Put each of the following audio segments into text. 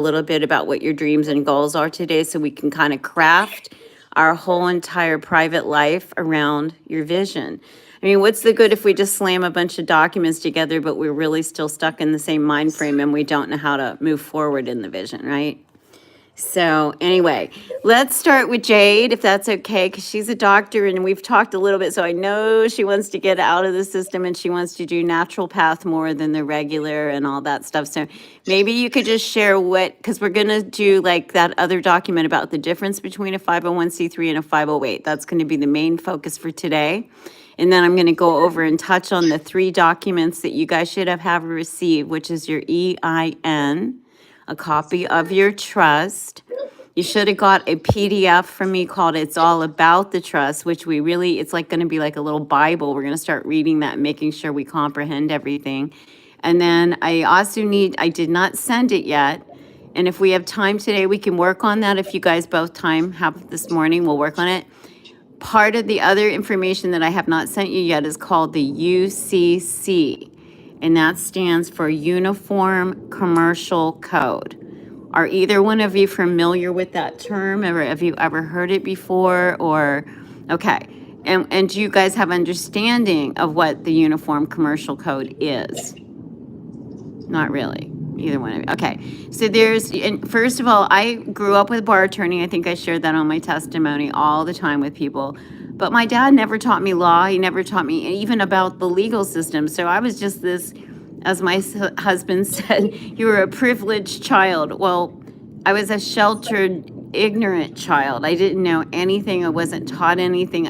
little bit about what your dreams and goals are today so we can kind of craft our whole entire private life around your vision. I mean, what's the good if we just slam a bunch of documents together, but we're really still stuck in the same mind frame and we don't know how to move forward in the vision, right? So anyway, let's start with Jade, if that's okay, because she's a doctor and we've talked a little bit. So I know she wants to get out of the system and she wants to do natural path more than the regular and all that stuff. So maybe you could just share what, because we're going to do like that other document about the difference between a 501c3 and a 508. That's going to be the main focus for today. And then I'm going to go over and touch on the 3 documents that you guys should have received, which is your EIN, a copy of your trust. You should have got a PDF from me called It's All About the Trust, which we really, it's like going to be like a little Bible. We're going to start reading that and making sure we comprehend everything. And then I also I did not send it yet. And if we have time today, we can work on that. If you guys both have this morning, we'll work on it. Part of the other information that I have not sent you yet is called the UCC, and that stands for Uniform Commercial Code. Are either one of you familiar with that term, or have you ever heard it before? Or, okay, and do you guys have understanding of what the Uniform Commercial Code is? Not really. Either one of you. Okay. So and first of all, I grew up with bar attorney. I think I shared that on my testimony all the time with people. But my dad never taught me law. He never taught me even about the legal system. So I was just this, as my husband said, you were a privileged child. Well, I was a sheltered, ignorant child. I didn't know anything. I wasn't taught anything.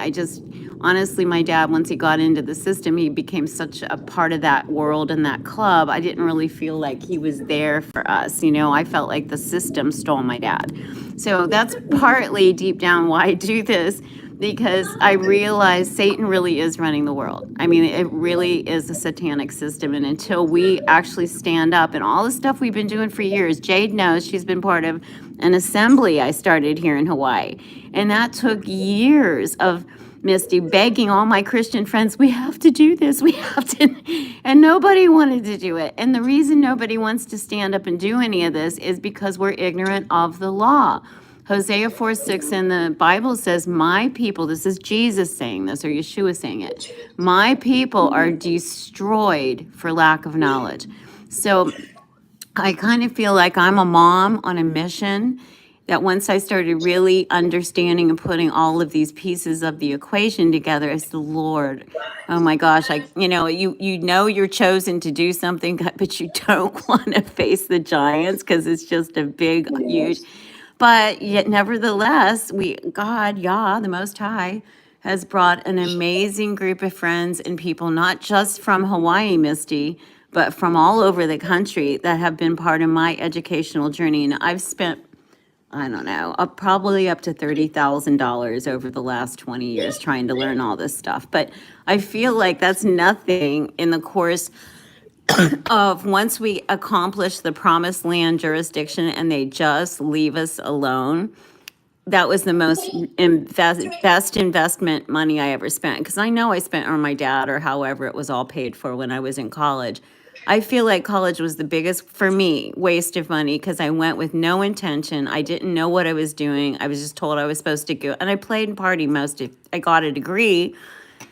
Honestly, my dad, once he got into the system, he became such a part of that world and that club. I didn't really feel like he was there for us. I felt like the system stole my dad. So that's partly deep down why I do this, because I realize Satan really is running the world. I mean, it really is a satanic system. And until we actually stand up and all the stuff we've been doing for years, Jade knows she's been part of an assembly I started here in Hawaii. And that took years of Misty begging all my Christian friends, we have to do this, we have to, and nobody wanted to do it. And the reason nobody wants to stand up and do any of this is because we're ignorant of the law. Hosea 4:6 in the Bible says, my people, this is Jesus saying this, or Yeshua saying it, my people are destroyed for lack of knowledge. So I kind of feel like I'm a mom on a mission, that once I started really understanding and putting all of these pieces of the equation together, as the Lord, oh my gosh, you know you're chosen to do something, but you don't want to face the giants because it's just a big, huge. But yet, nevertheless, God, Yah, the Most High, has brought an amazing group of friends and people, not just from Hawaii, Misty, but from all over the country that have been part of my educational journey. And I've spent, I don't know, probably up to $30,000 over the last 20 years trying to learn all this stuff. But I feel like that's nothing in the course of once we accomplish the promised land jurisdiction and they just leave us alone. That was the most best investment money I ever spent, because I know I spent on my dad or however it was all paid for when I was in college. I feel like college was the biggest, for me, waste of money, because I went with no intention. I didn't know what I was doing. I was just told I was supposed to go. And I played and partied I got a degree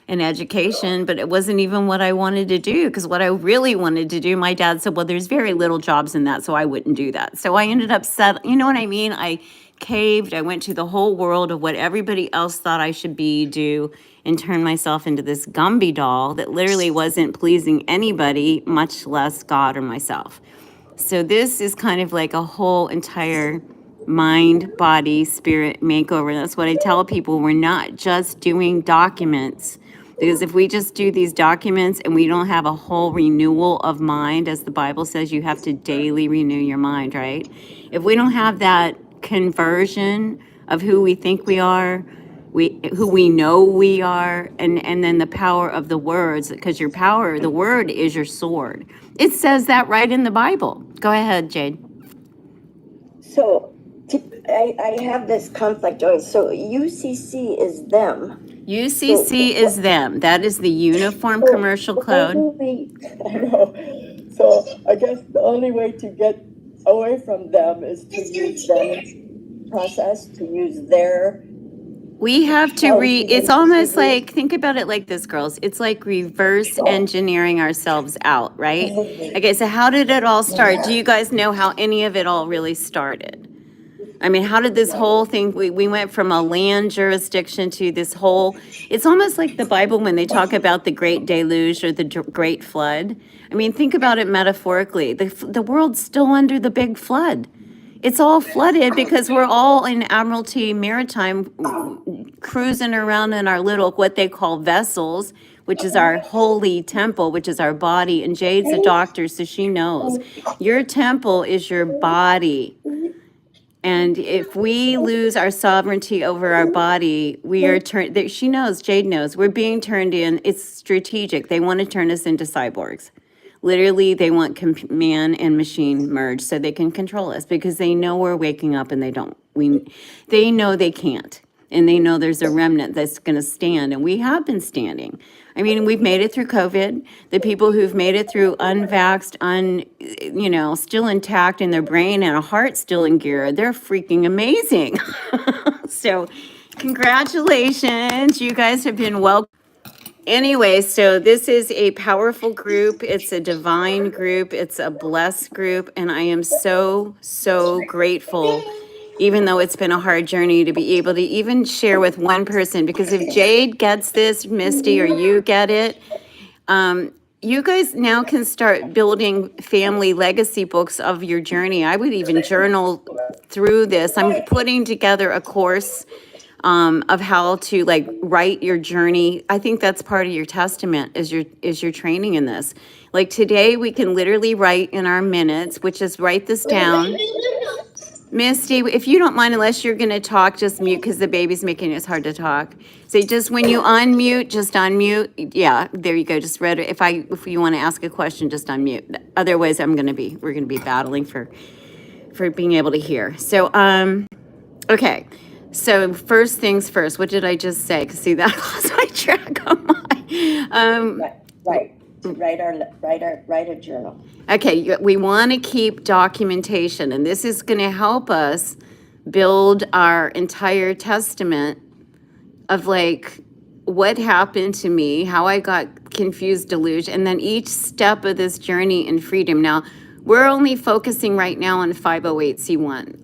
in education, but it wasn't even what I wanted to do, because what I really wanted to do, my dad said, well, there's very little jobs in that, so I wouldn't do that. So I ended up you know what I mean? I caved. I went to the whole world of what everybody else thought I should do, and turned myself into this Gumby doll that literally wasn't pleasing anybody, much less God or myself. So this is kind of like a whole entire mind, body, spirit makeover. That's what I tell people. We're not just doing documents, because if we just do these documents and we don't have a whole renewal of mind, as the Bible says, you have to daily renew your mind, right? If we don't have that conversion of who we think we are, who we know we are, and then the power of the words, because the word is your sword. It says that right in the Bible. Go ahead, Jade. So I have this conflict always. So UCC is them. UCC is them. That is the Uniform Commercial Code. I know. So I guess the only way to get away from them is to use them process, to use their We have to policies it's and almost procedures. like, think about it like this, girls. It's like reverse engineering ourselves out, right? Okay, so how did it all start? Do you guys know how any of it all really started? I mean, how did this whole thing, we went from a land jurisdiction to this whole, it's almost like the Bible when they talk about the great deluge or the great flood. I mean, think about it metaphorically. The world's still under the big flood. It's all flooded because we're all in Admiralty Maritime cruising around in our little, what they call vessels, which is our holy temple, which is our body. And Jade's a doctor, so she knows. Your temple is your body. And if we lose our sovereignty over our body, we are turned, she knows, Jade knows, we're being turned in. It's strategic. They want to turn us into cyborgs. Literally, they want man and machine merged so they can control us because they know we're waking up and they don't. They know they can't. And they know there's a remnant that's going to stand. And we have been standing. I mean, we've made it through COVID. The people who've made it through unvaxxed, still intact in their brain and a heart still in gear, they're freaking amazing. So congratulations. You guys have been welcome. Anyway, so this is a powerful group. It's a divine group. It's a blessed group. And I am so, so grateful, even though it's been a hard journey, to be able to even share with one person. Because if Jade gets this, Misty, or you get it, you guys now can start building family legacy books of your journey. I would even journal through this. I'm putting together a course of how to like write your journey. I think that's part of your testament is your training in this. Like today we can literally write in our minutes, which is write this down. Misty, if you don't mind, unless you're gonna talk, just mute because the baby's making it hard to talk. So just when you unmute, just unmute. Yeah, there you go. Just read it. If you want to ask a question, just unmute. Otherwise, we're gonna be battling for being able to hear. So okay. So first things first, what did I just say? Because see, that lost my track of my. Write a journal. Okay, we want to keep documentation, and this is going to help us build our entire testament of like what happened to me, how I got confused, deluged, and then each step of this journey in freedom. Now, we're only focusing right now on 508c1.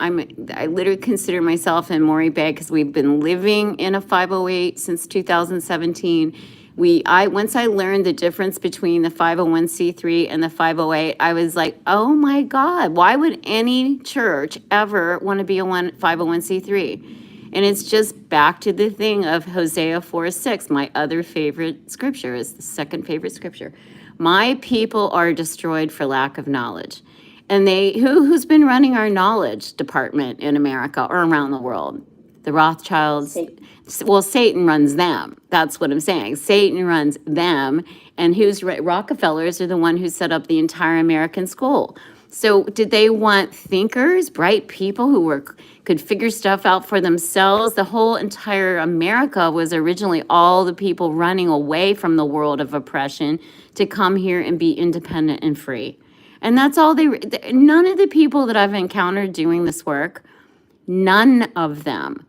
I literally consider myself in Maury Bay because we've been living in a 508 since 2017. Once I learned the difference between the 501c3 and the 508, I was like, oh my God, why would any church ever want to be a 501c3? And it's just back to the thing of Hosea 4:6. My other favorite scripture is the second favorite scripture. My people are destroyed for lack of knowledge. And who's been running our knowledge department in America or around the world? The Rothschilds. Well, Satan runs them. That's what I'm saying. Satan runs them. And Rockefellers are the one who set up the entire American school. So did they want thinkers, bright people who could figure stuff out for themselves? The whole entire America was originally all the people running away from the world of oppression to come here and be independent and free. And that's all none of the people that I've encountered doing this work, none of them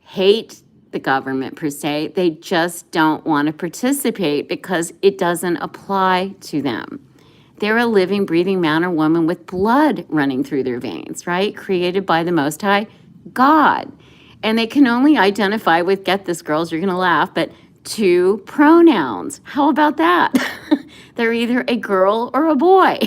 hate the government per se. They just don't want to participate because it doesn't apply to them. They're a living, breathing man or woman with blood running through their veins, right? Created by the Most High God. And they can only identify with, get this, girls, you're going to laugh, but 2 pronouns. How about that? They're either a girl or a boy.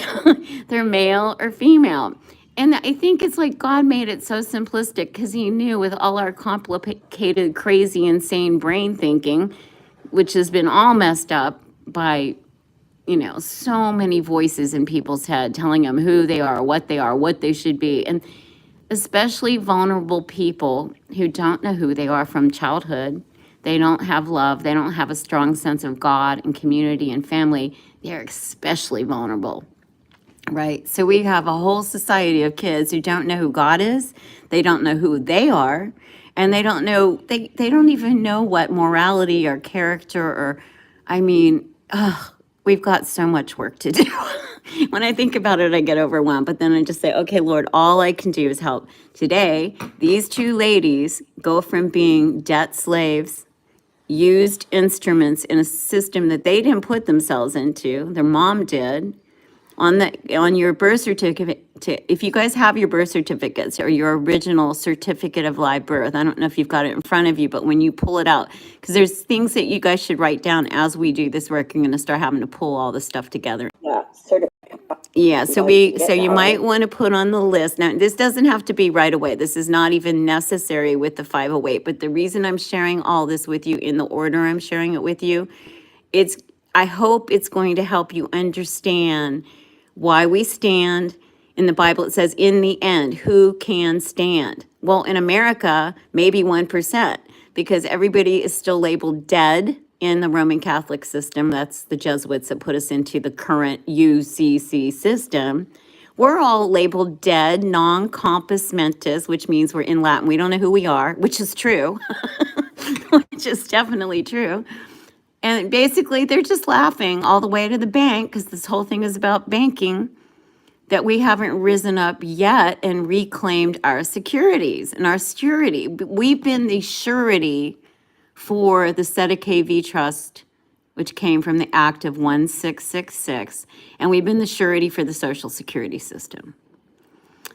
They're male or female. And I think it's like God made it so simplistic because he knew with all our complicated, crazy, insane brain thinking, which has been all messed up by so many voices in people's head telling them who they are, what they should be. And especially vulnerable people who don't know who they are from childhood. They don't have love. They don't have a strong sense of God and community and family. They're especially vulnerable, right? So we have a whole society of kids who don't know who God is. They don't know who they are. And they don't know, they don't even know what morality or character or, we've got so much work to do. When I think about it, I get overwhelmed, but then I just say, okay, Lord, all I can do is help. Today, these two ladies go from being debt slaves, used instruments in a system that they didn't put themselves into, their mom did, on your birth certificate, if you guys have your birth certificates or your original certificate of live birth, I don't know if you've got it in front of you, but when you pull it out, because there's things that you guys should write down as we do this work. You're going to start having to pull all this stuff together. Yeah, certificate. Yeah, so you might want to put on the list. Now, this doesn't have to be right away. This is not even necessary with the 508, but the reason I'm sharing all this with you in the order I'm sharing it with you, I hope it's going to help you understand why we stand. In the Bible, it says, in the end, who can stand? Well, in America, maybe 1%, because everybody is still labeled dead in the Roman Catholic system. That's the Jesuits that put us into the current UCC system. We're all labeled dead, non compos mentis, which means we're in Latin. We don't know who we are, which is true, which is definitely true. And basically, they're just laughing all the way to the bank, because this whole thing is about banking, that we haven't risen up yet and reclaimed our securities and our surety. We've been the surety for the Seta KV Trust, which came from the Act of 1666, and we've been the surety for the Social Security system.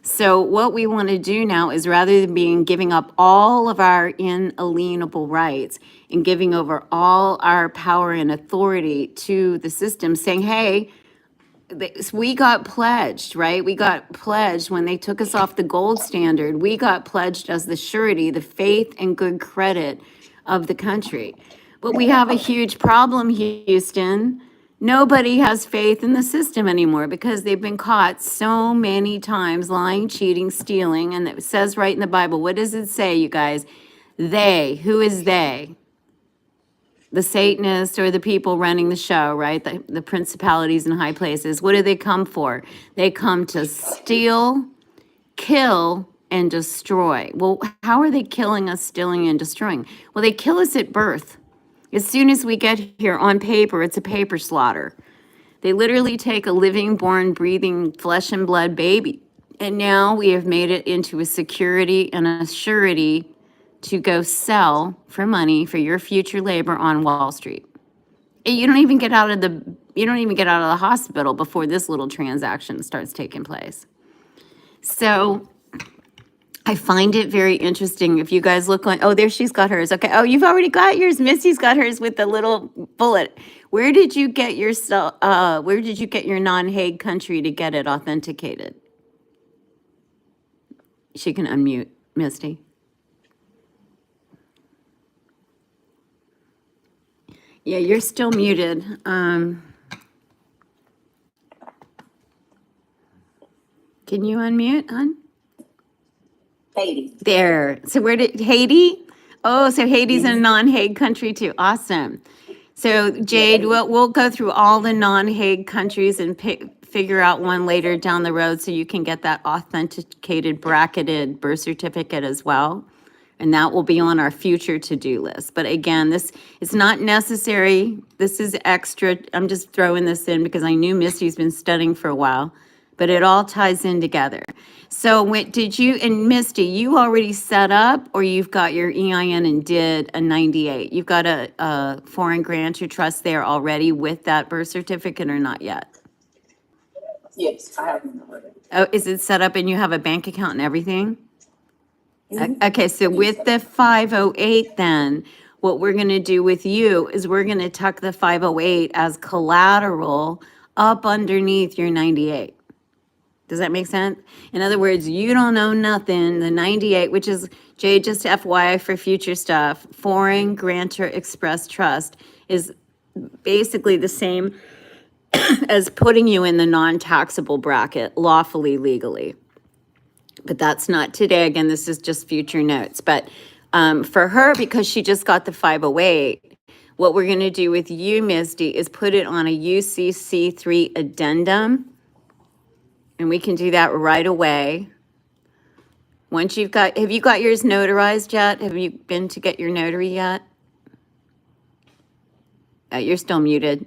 So what we want to do now is, rather than giving up all of our inalienable rights and giving over all our power and authority to the system, saying, hey, we got pledged, right? We got pledged when they took us off the gold standard. We got pledged as the surety, the faith and good credit of the country. But we have a huge problem, Houston. Nobody has faith in the system anymore because they've been caught so many times lying, cheating, stealing. And it says right in the Bible, what does it say, you guys? They, who is they? The Satanists or the people running the show, right? The principalities in high places. What do they come for? They come to steal, kill, and destroy. Well, how are they killing us, stealing, and destroying? Well, they kill us at birth. As soon as we get here, on paper, it's a paper slaughter. They literally take a living, born, breathing, flesh and blood baby, and now we have made it into a security and a surety to go sell for money for your future labor on Wall Street. And you don't even get out of the hospital before this little transaction starts taking place. So I find it very interesting. If you guys look on, oh, there she's got hers. Okay. Oh, you've already got yours. Missy's got hers with the little bullet. Where did you get your non-Hague country to get it authenticated? She can unmute, Misty. Yeah, you're still muted. Can you unmute, hon? Haiti. There. So where did Haiti? Oh, so Haiti's in a non-Hague country too. Awesome. So Jade, we'll go through all the non-Hague countries and figure out one later down the road so you can get that authenticated bracketed birth certificate as well. And that will be on our future to-do list. But again, this is not necessary. This is extra. I'm just throwing this in because I knew Misty's been studying for a while, but it all ties in together. So did you, and Misty, you already set up, or you've got your EIN and did a 98? You've got a foreign grantor trust there already with that birth certificate or not yet? Yes, I have them already. Oh, is it set up and you have a bank account and everything? Okay, so with the 508 then, what we're gonna do with you is we're gonna tuck the 508 as collateral up underneath your 98. Does that make sense? In other words, you don't owe nothing. The 98, which is, Jay, just FYI for future stuff, Foreign Grantor Express Trust is basically the same as putting you in the non-taxable bracket lawfully, legally. But that's not today. Again, this is just future notes. But for her, because she just got the 508, what we're going to do with you, Misty, is put it on a UCC3 addendum. And we can do that right away. Once have you got yours notarized yet? Have you been to get your notary yet? You're still muted.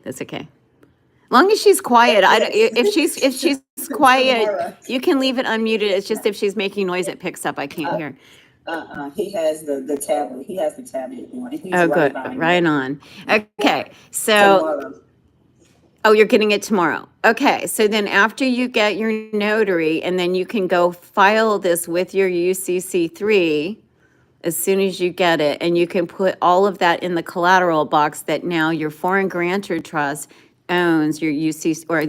That's okay. Long as she's quiet, I don't, Yes. if she's quiet, Tomorrow. you can leave it unmuted. It's just if she's making noise, it picks up. I can't hear. He has the tablet. He has the tablet on. He's Oh, right good. by Right me. on. Okay. So, Tomorrow. oh, you're getting it tomorrow. Okay. So then after you get your notary, and then you can go file this with your UCC3 as soon as you get it, and you can put all of that in the collateral box that now your foreign grantor trust owns your UCC, or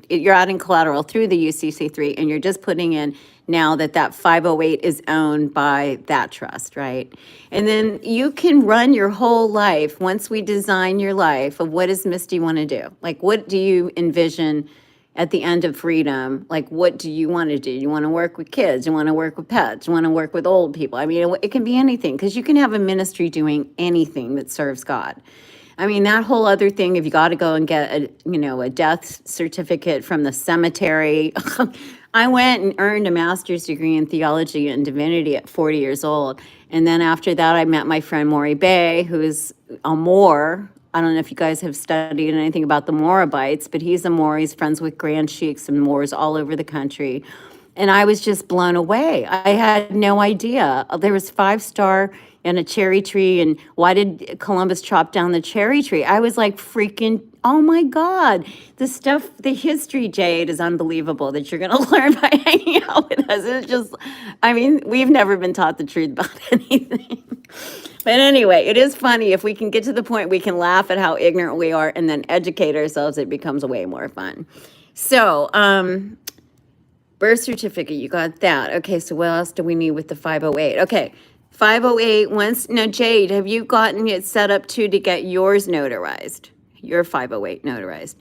you're adding collateral through the UCC3, and you're just putting in now that that 508 is owned by that trust, right? And then you can run your whole life, once we design your life, of what does Misty want to do? Like, what do you envision at the end of freedom? Like, what do you want to do? You want to work with kids? You want to work with pets? You want to work with old people? I mean, it can be anything, because you can have a ministry doing anything that serves God. I mean, that whole other thing, if you got to go and get a death certificate from the cemetery. I went and earned a master's degree in theology and divinity at 40 years old. And then after that, I met my friend Maury Bay, who is a Moor. I don't know if you guys have studied anything about the Moabites, but he's a Moor. He's friends with Grand Sheiks and Moors all over the country. And I was just blown away. I had no idea. There was 5-star and a cherry tree, and why did Columbus chop down the cherry tree? I was like freaking, oh my God. The stuff, the history, Jade, is unbelievable that you're gonna learn by hanging out with us. It's just, I mean, we've never been taught the truth about anything. But anyway, it is funny. If we can get to the point we can laugh at how ignorant we are and then educate ourselves, it becomes way more fun. So, birth certificate, you got that. Okay, so what else do we need with the 508? Okay, 508, now Jade, have you gotten it set up too to get yours notarized? Your 508 notarized?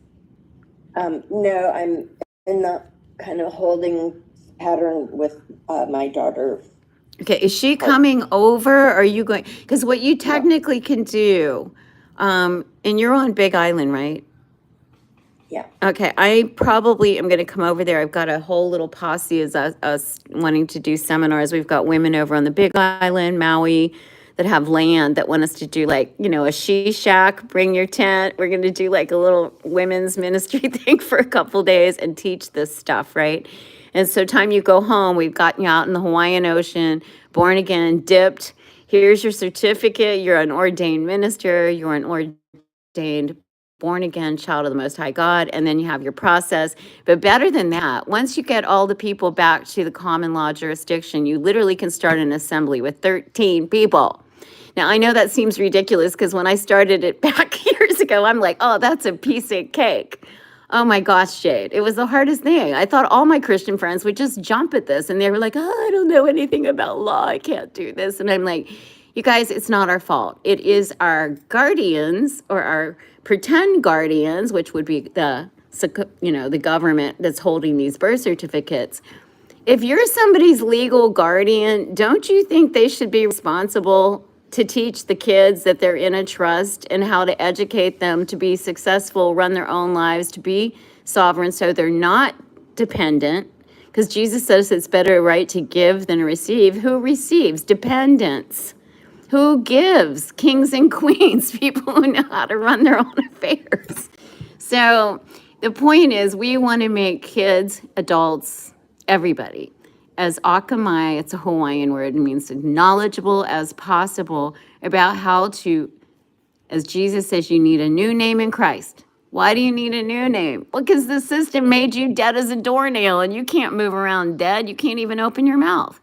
No, I'm in the kind of holding pattern with my daughter. Okay, is she coming over, or are you going, because what you technically can do, and you're on Big Island, right? Yeah. Okay, I probably am gonna come over there. I've got a whole little posse as us wanting to do seminars. We've got women over on the Big Island, Maui, that have land that want us to do like, a she shack, bring your tent. We're gonna do like a little women's ministry thing for a couple days and teach this stuff, right? And so time you go home, we've gotten you out in the Hawaiian Ocean, born again, dipped. Here's your certificate. You're an ordained minister. You're an ordained born again child of the Most High God, and then you have your process. But better than that, once you get all the people back to the common law jurisdiction, you literally can start an assembly with 13 people. Now, I know that seems ridiculous, because when I started it back years ago, I'm like, oh, that's a piece of cake. Oh my gosh, Jade, it was the hardest thing. I thought all my Christian friends would just jump at this, and they were like, oh, I don't know anything about law. I can't do this. And I'm like, you guys, it's not our fault. It is our guardians, or our pretend guardians, which would be the government that's holding these birth certificates. If you're somebody's legal guardian, don't you think they should be responsible to teach the kids that they're in a trust, and how to educate them to be successful, run their own lives, to be sovereign, so they're not dependent? Because Jesus says it's better, right, to give than to receive. Who receives? Dependents. Who gives? Kings and queens, people who know how to run their own affairs. So the point is, we want to make kids, adults, everybody, as akamai, it's a Hawaiian word, it means knowledgeable as possible about how to, as Jesus says, you need a new name in Christ. Why do you need a new name? Well, because the system made you dead as a doornail, and you can't move around dead. You can't even open your mouth.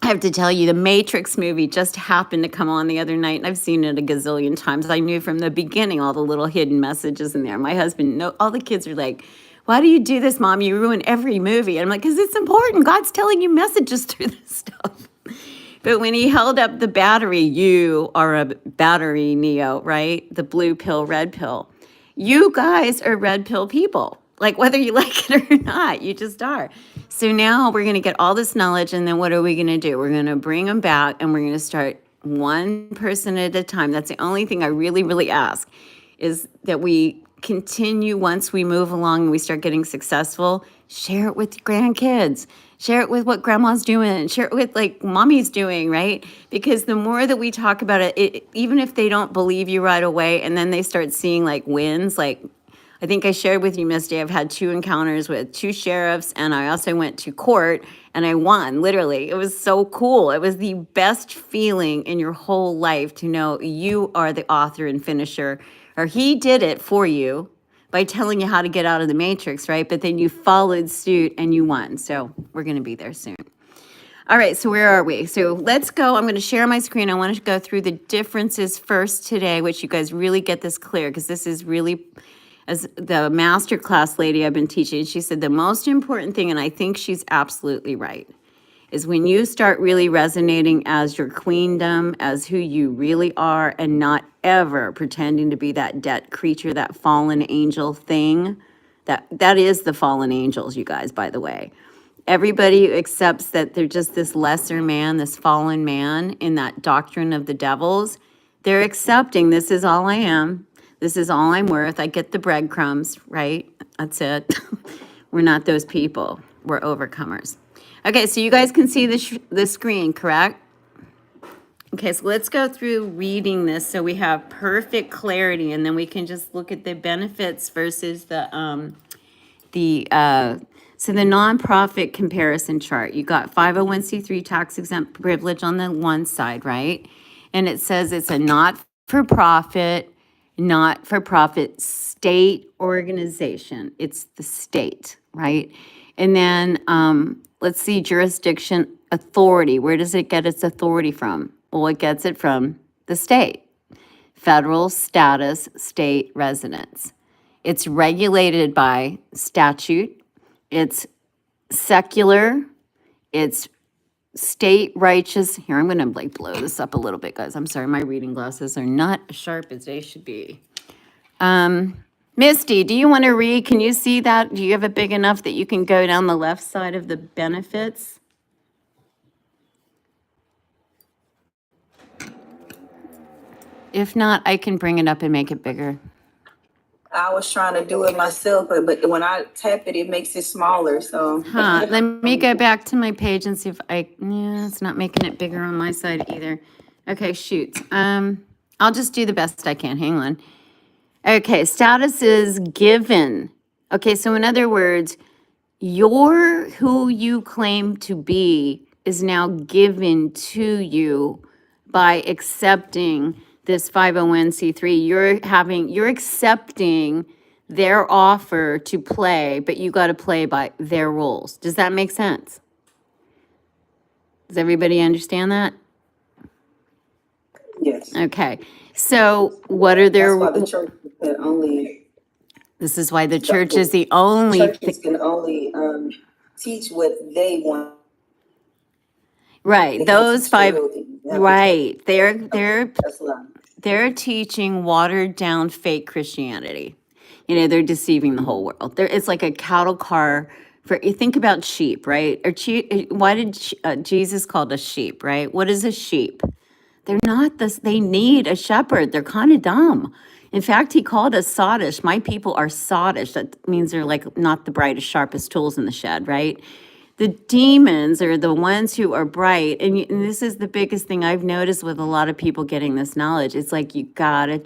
I have to tell you, the Matrix movie just happened to come on the other night, and I've seen it a gazillion times. I knew from the beginning all the little hidden messages in there. My husband, all the kids are like, why do you do this, Mom? You ruin every movie. And I'm like, because it's important. God's telling you messages through this stuff. But when he held up the battery, you are a battery, Neo, right? The blue pill, red pill. You guys are red pill people. Like, whether you like it or not, you just are. So now we're going to get all this knowledge, and then what are we going to do? We're going to bring them back, and we're going to start one person at a time. That's the only thing I really, really ask, is that we continue, once we move along and we start getting successful, share it with your grandkids. Share it with what grandma's doing. Share it with like mommy's doing, right? Because the more that we talk about it, even if they don't believe you right away, and then they start seeing like wins, like, I think I shared with you, Misty, I've had 2 encounters with 2 sheriffs, and I also went to court and I won, literally. It was so cool. It was the best feeling in your whole life to know you are the author and finisher, or he did it for you by telling you how to get out of the matrix, right? But then you followed suit and you won. So we're going to be there soon. All right, so where are we? So let's go. I'm going to share my screen. I want to go through the differences first today, which you guys really get this clear, because this is really, as the master class lady I've been teaching, she said the most important thing, and I think she's absolutely right, is when you start really resonating as your queendom, as who you really are, and not ever pretending to be that dead creature, that fallen angel thing. That is the fallen angels, you guys, by the way. Everybody accepts that they're just this lesser man, this fallen man in that doctrine of the devils. They're accepting this is all I am. This is all I'm worth. I get the breadcrumbs, right? That's it. We're not those people. We're overcomers. Okay, so you guys can see the screen, correct? Okay, so let's go through reading this so we have perfect clarity, and then we can just look at the benefits versus the nonprofit comparison chart. You got 501c3 tax exempt privilege on the one side, right? And it says it's a not-for-profit state organization. It's the state, right? And then let's see, jurisdiction authority. Where does it get its authority from? Well, it gets it from the state. Federal status, state residence. It's regulated by statute. It's secular. It's state righteous. Here, I'm going to like blow this up a little bit, guys. I'm sorry, my reading glasses are not as sharp as they should be. Misty, do you want to read? Can you see that? Do you have it big enough that you can go down the left side of the benefits? If not, I can bring it up and make it bigger. I was trying to do it myself, but when I tap it, it makes it smaller, so. Let me go back to my page and see if it's not making it bigger on my side either. Okay, shoot. I'll just do the best I can. Hang on. Okay, status is given. Okay, so in other words, who you claim to be is now given to you by accepting this 501c3. You're accepting their offer to play, but you got to play by their rules. Does that make sense? Does everybody understand that? Yes. Okay. So what are their? That's why the church can only. This is why the church is the only. Churches can only teach what they want. Right. They Those can't teach 5. the real thing. Right. That's a lot. They're teaching watered down fake Christianity. They're deceiving the whole world. It's like a cattle car for, you think about sheep, right? Why did Jesus called us sheep, right? What is a sheep? They're not this, they need a shepherd. They're kind of dumb. In fact, he called us sottish. My people are sottish. That means they're like not the brightest, sharpest tools in the shed, right? The demons are the ones who are bright. And this is the biggest thing I've noticed with a lot of people getting this knowledge. It's like you gotta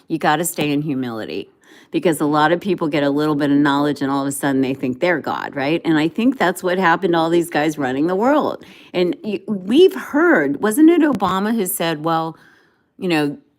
you gotta stay in humility. Because a lot of people get a little bit of knowledge and all of a sudden they think they're God, right? And I think that's what happened to all these guys running the world. And we've heard, wasn't it Obama who said, well,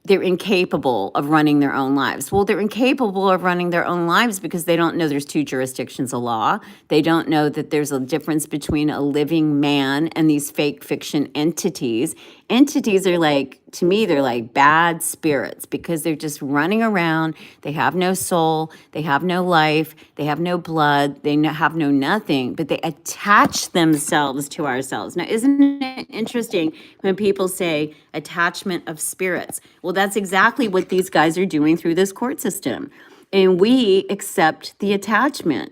they're incapable of running their own lives. Well, they're incapable of running their own lives because they don't know there's 2 jurisdictions of law. They don't know that there's a difference between a living man and these fake fiction entities. Entities are like, to me, they're like bad spirits because they're just running around. They have no soul. They have no life. They have no blood. They have no nothing, but they attach themselves to ourselves. Now, isn't it interesting when people say attachment of spirits? Well, that's exactly what these guys are doing through this court system. And we accept the attachment,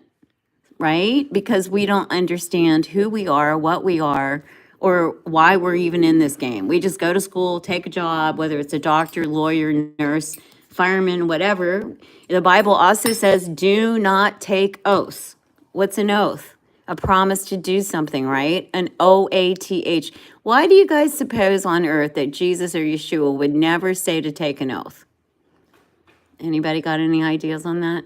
right? Because we don't understand who we are, what we are, or why we're even in this game. We just go to school, take a job, whether it's a doctor, lawyer, nurse, fireman, whatever. The Bible also says, do not take oaths. What's an oath? A promise to do something, right? An OATH. Why do you guys suppose on earth that Jesus or Yeshua would never say to take an oath? Anybody got any ideas on that?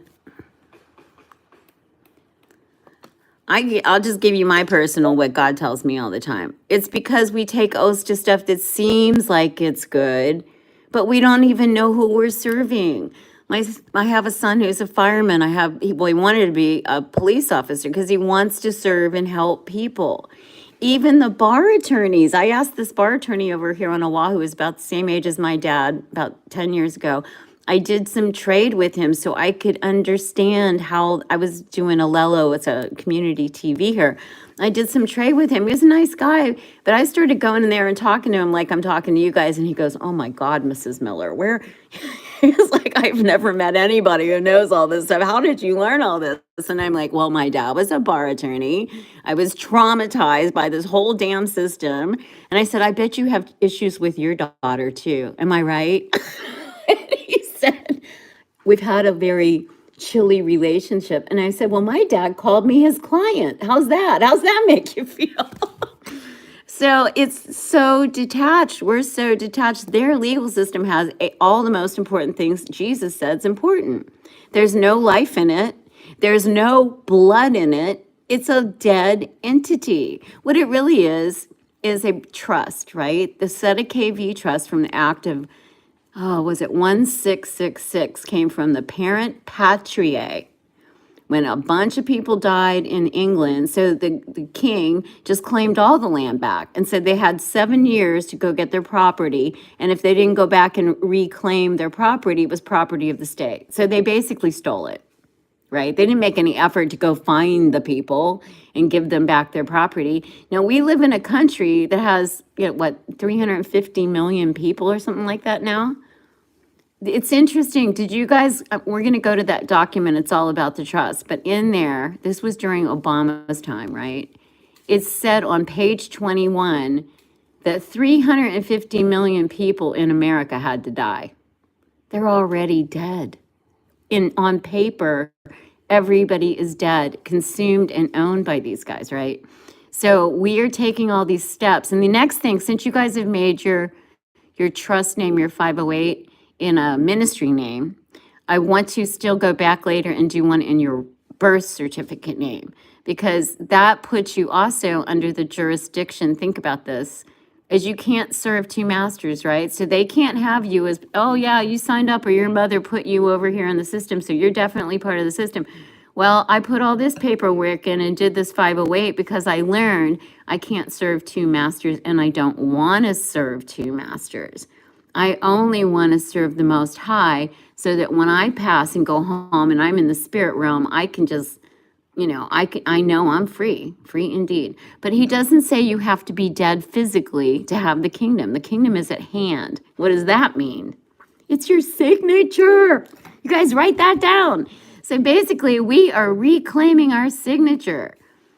I'll just give you my personal, what God tells me all the time. It's because we take oaths to stuff that seems like it's good, but we don't even know who we're serving. I have a son who's a fireman. He wanted to be a police officer because he wants to serve and help people. Even the bar attorneys, I asked this bar attorney over here on Oahu, who was about the same age as my dad, about 10 years ago. I did some trade with him so I could understand how I was doing a Lelo. It's a community TV here. I did some trade with him. He was a nice guy, but I started going in there and talking to him like I'm talking to you guys. And he goes, "Oh my God, Mrs. Miller, where?" He was like, "I've never met anybody who knows all this stuff. How did you learn all this?" And I'm like, "Well, my dad was a bar attorney. I was traumatized by this whole damn system." And I said, "I bet you have issues with your daughter too. Am I right?" And he said, "We've had a very chilly relationship." And I said, "Well, my dad called me his client. How's that? How's that make you feel?" So it's so detached. We're so detached. Their legal system has all the most important things Jesus said is important. There's no life in it. There's no blood in it. It's a dead entity. What it really is a trust, right? The Seta KV trust from the Act of, was it 1666, came from the parent patriae, when a bunch of people died in England. So the king just claimed all the land back and said they had 7 years to go get their property. And if they didn't go back and reclaim their property, it was property of the state. So they basically stole it, right? They didn't make any effort to go find the people and give them back their property. Now, we live in a country that has, 350 million people or something like that now? It's interesting. Did you guys, we're going to go to that document. It's all about the trust. But in there, this was during Obama's time, right? It said on page 21 that 350 million people in America had to die. They're already dead. On paper, everybody is dead, consumed and owned by these guys, right? So we are taking all these steps. And the next thing, since you guys have made your trust name, your 508, in a ministry name, I want to still go back later and do one in your birth certificate name, because that puts you also under the jurisdiction. Think about this, as you can't serve two masters, right? So they can't have you as, "Oh yeah, you signed up or your mother put you over here in the system, so you're definitely part of the system." Well, I put all this paperwork in and did this 508 because I learned I can't serve two masters, and I don't want to serve two masters. I only want to serve the Most High, so that when I pass and go home and I'm in the spirit realm, I can just, I know I'm free indeed. But he doesn't say you have to be dead physically to have the kingdom. The kingdom is at hand. What does that mean? It's your signature. You guys write that down. So basically, we are reclaiming our signature.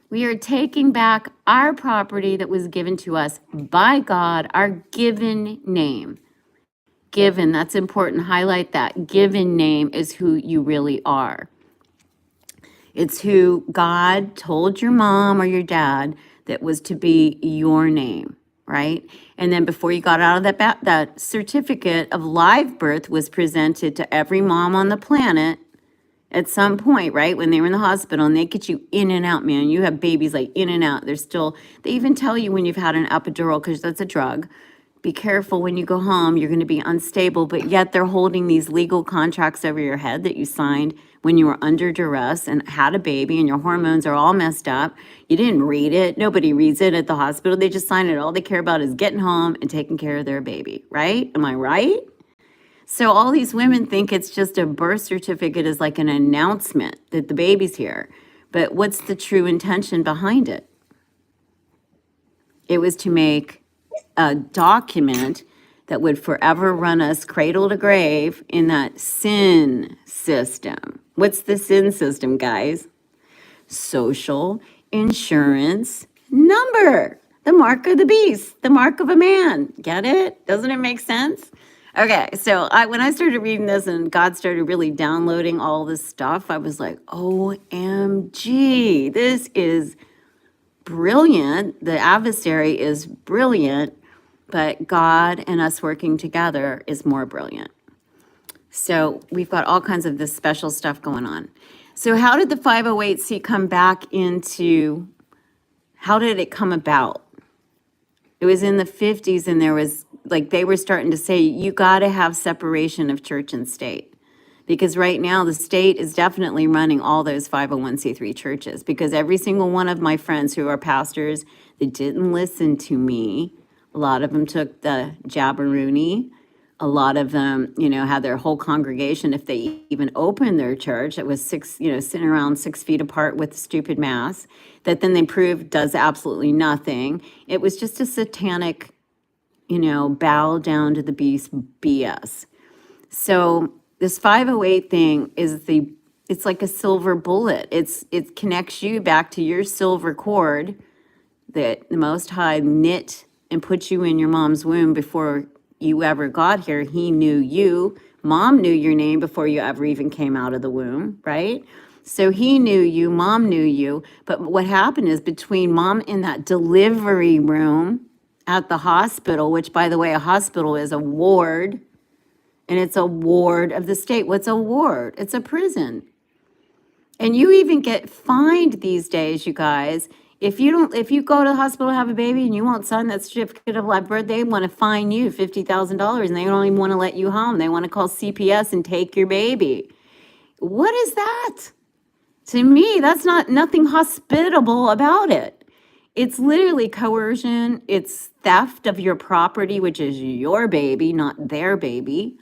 We are taking back our property that was given to us by God, our given name. Given, that's important. Highlight that. Given name is who you really are. It's who God told your mom or your dad that was to be your name, right? And then before you got out of that certificate of live birth was presented to every mom on the planet at some point, right? When they were in the hospital, and they get you in and out, man. You have babies like in and out. They even tell you when you've had an epidural, because that's a drug. Be careful when you go home, you're going to be unstable, but yet they're holding these legal contracts over your head that you signed when you were under duress and had a baby, and your hormones are all messed up. You didn't read it. Nobody reads it at the hospital. They just sign it. All they care about is getting home and taking care of their baby, right? Am I right? So all these women think it's just a birth certificate is like an announcement that the baby's here. But what's the true intention behind it? It was to make a document that would forever run us cradle to grave in that sin system. What's the sin system, guys? Social insurance number, the mark of the beast, the mark of a man. Get it? Doesn't it make sense? Okay, so when I started reading this and God started really downloading all this stuff, I was like, OMG, this is brilliant. The adversary is brilliant, but God and us working together is more brilliant. So we've got all kinds of this special stuff going on. So how did the 508c come back into, how did it come about? It was in the 50s, and there was, like, they were starting to say, you got to have separation of church and state. Because right now, the state is definitely running all those 501c3 churches. Because every single one of my friends who are pastors, they didn't listen to me. A lot of them took the jabberoonie. A lot of them, had their whole congregation, if they even opened their church, it was sitting around 6 feet apart with stupid mass, that then they proved does absolutely nothing. It was just a satanic, bow down to the beast BS. So this 508 thing it's like a silver bullet. It connects you back to your silver cord that the Most High knit and put you in your mom's womb before you ever got here. He knew you. Mom knew your name before you ever even came out of the womb, right? So he knew you, mom knew you. But what happened is between mom in that delivery room at the hospital, which, by the way, a hospital is a ward, and it's a ward of the state. What's a ward? It's a prison. And you even get fined these days, you guys. If you go to the hospital to have a baby and you won't sign that certificate of live birth, they want to fine you $50,000, and they don't even want to let you home. They want to call CPS and take your baby. What is that? To me, that's nothing hospitable about it. It's literally coercion. It's theft of your property, which is your baby, not their baby,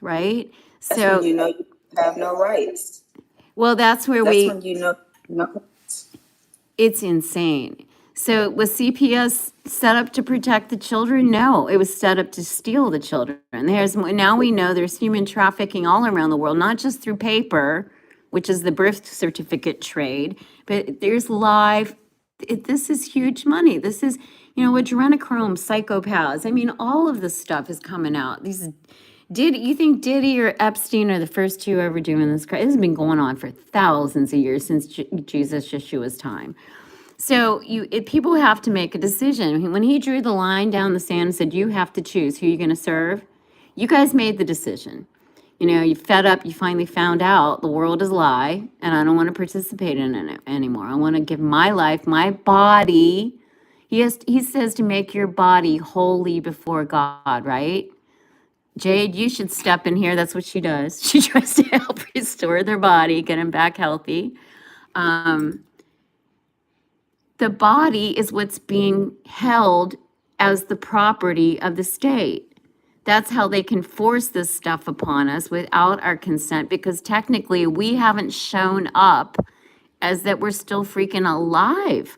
right? That's So, when you know you have no rights. well, that's where That's when you know no. it's insane. So was CPS set up to protect the children? No, it was set up to steal the children. Now we know there's human trafficking all around the world, not just through paper, which is the birth certificate trade, but there's live. This is huge money. This is, adrenochrome, psychopaths. I mean, all of this stuff is coming out. You think Diddy or Epstein are the first two ever doing this? This has been going on for thousands of years, since Jesus, Yeshua's time. So people have to make a decision. When he drew the line down the sand and said, you have to choose who you're going to serve, you guys made the decision. You fed up, you finally found out the world is a lie, and I don't want to participate in it anymore. I want to give my life, my body. He says to make your body holy before God, right? Jade, you should step in here. That's what she does. She tries to help restore their body, get them back healthy. The body is what's being held as the property of the state. That's how they can force this stuff upon us without our consent, because technically we haven't shown up as that we're still freaking alive.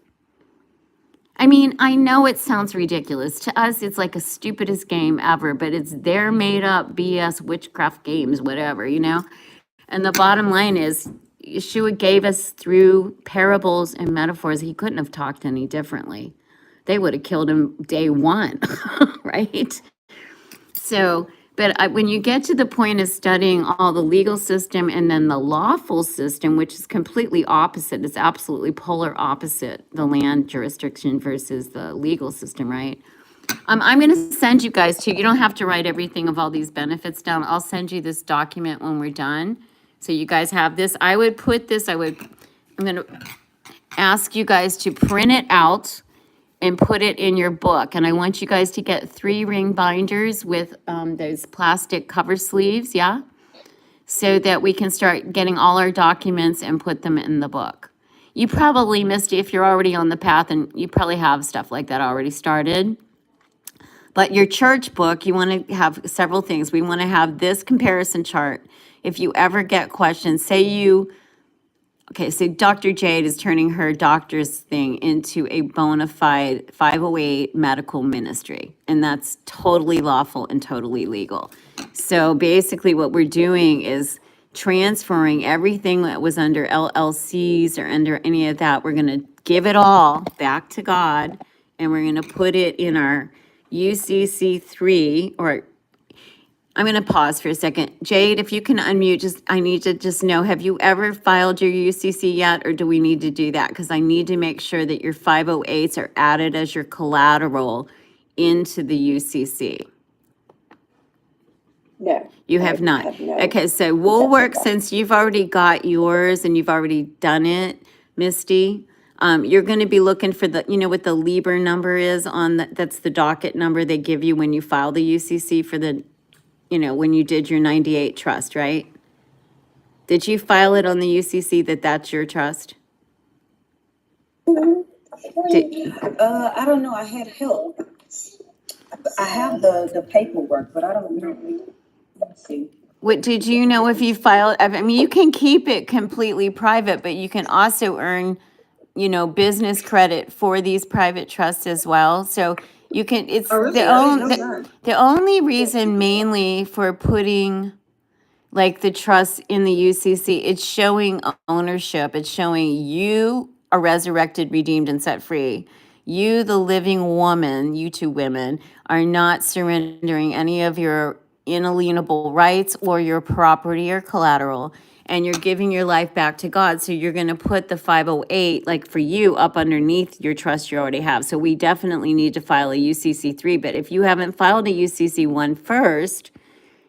I mean, I know it sounds ridiculous. To us, it's like a stupidest game ever, but it's their made up BS witchcraft games, whatever, And the bottom line is, Yeshua gave us through parables and metaphors. He couldn't have talked any differently. They would have killed him day one, right? So, but when you get to the point of studying all the legal system and then the lawful system, which is completely opposite, it's absolutely polar opposite, the land jurisdiction versus the legal system, right? I'm going to send you guys to, you don't have to write everything of all these benefits down. I'll send you this document when we're done. So you guys have this. I'm going to ask you guys to print it out and put it in your book. And I want you guys to get 3-ring binders with those plastic cover sleeves, yeah? So that we can start getting all our documents and put them in the book. You probably missed it if you're already on the path, and you probably have stuff like that already started. But your church book, you want to have several things. We want to have this comparison chart. If you ever get questions, so Dr. Jade is turning her doctor's thing into a bona fide 508 medical ministry, and that's totally lawful and totally legal. So basically what we're doing is transferring everything that was under LLCs or under any of that. We're going to give it all back to God, and we're going to put it in our UCC3, or I'm going to pause for a second. Jade, if you can unmute, I need to know, have you ever filed your UCC yet, or do we need to do that? Because I need to make sure that your 508s are added as your collateral into the UCC. No. You have I not. have no Okay, so we'll possessive work, rights. since you've already got yours and you've already done it, Misty. You're gonna be looking for the, you know what the Lieber number is on, that's the docket number they give you when you file the UCC for the, you know, when you did your 98 trust, right? Did you file it on the UCC that that's your trust? Did, I don't know, I had help. I have the paperwork, but I don't know. Let's see. what, did you know if you filed, I mean, you can keep it completely private, but you can also earn, you know, business credit for these private trusts as well. So you can, it's Oh, really? I didn't know that. the only reason mainly for putting like the trust in the UCC, it's showing ownership. It's showing you are resurrected, redeemed, and set free. You, the living woman, you two women, are not surrendering any of your inalienable rights or your property or collateral, and you're giving your life back to God. So you're going to put the 508, like for you, up underneath your trust you already have. So we definitely need to file a UCC 3. But if you haven't filed a UCC 1 first,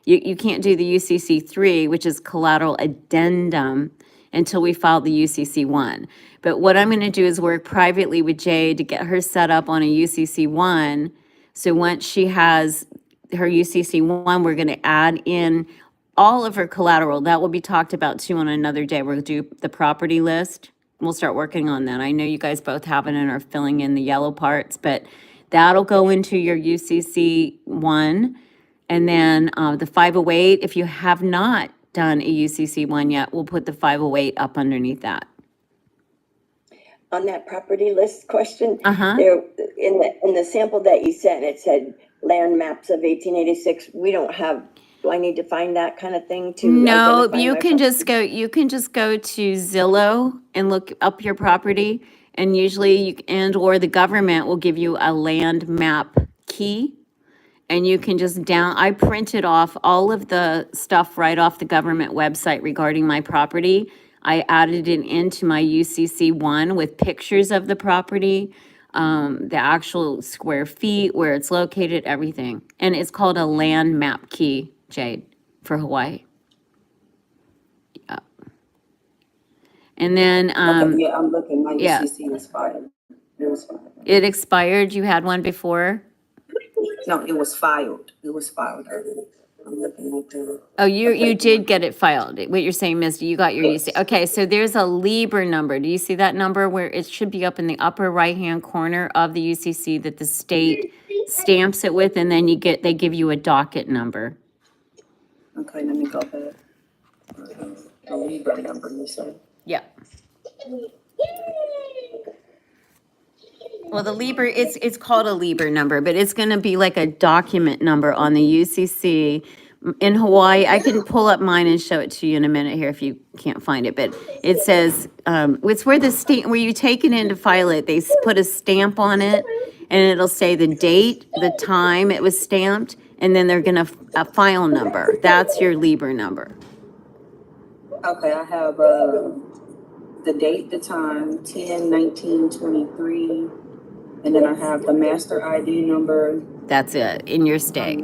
you can't do the UCC 3, which is collateral addendum, until we file the UCC 1. But what I'm going to do is work privately with Jade to get her set up on a UCC 1. So once she has her UCC 1, we're going to add in all of her collateral. That will be talked about too on another day. We'll do the property list. We'll start working on that. I know you guys both have it and are filling in the yellow parts, but that'll go into your UCC 1. And then the 508, if you have not done a UCC 1 yet, we'll put the 508 up underneath that. On that property list question, Uh-huh. there, in the sample that you sent, it said land maps of 1886. We don't have, do I need to find that kind of thing to No, identify you my can just go, you can just go to Zillow and look up your property. And usually you, and or the government will give you a land map key. And you can just I printed off all of the stuff right off the government website regarding my property. I added it into my UCC 1 with pictures of the property, the actual square feet, where it's located, everything. And it's called a land map key, Jade, for Hawaii. Yeah. And then, Okay, yeah, I'm looking, my yeah. UCC was filed. It was filed. It expired, you had one before? No, it was filed. It was filed earlier. I'm looking at the. Oh, you did get it filed. What you're saying, Misty, you got your Yes. UC. Okay, so there's a Lieber number. Do you see that number where it should be up in the upper right-hand corner of the UCC that the state stamps it with, and then they give you a docket number. Okay, let me go back. The Libra number, you said. Yeah. Well, the Lieber, it's called a Lieber number, but it's gonna be like a document number on the UCC. In Hawaii, I can pull up mine and show it to you in a minute here if you can't find it, but it says, it's where the stamp, where you take it in to file it, they put a stamp on it, and it'll say the date, the time it was stamped, and then they're gonna, a file number. That's your Lieber number. Okay, I have, the date, the time, 10/19/23, and then I have the master ID number. That's it, in your state.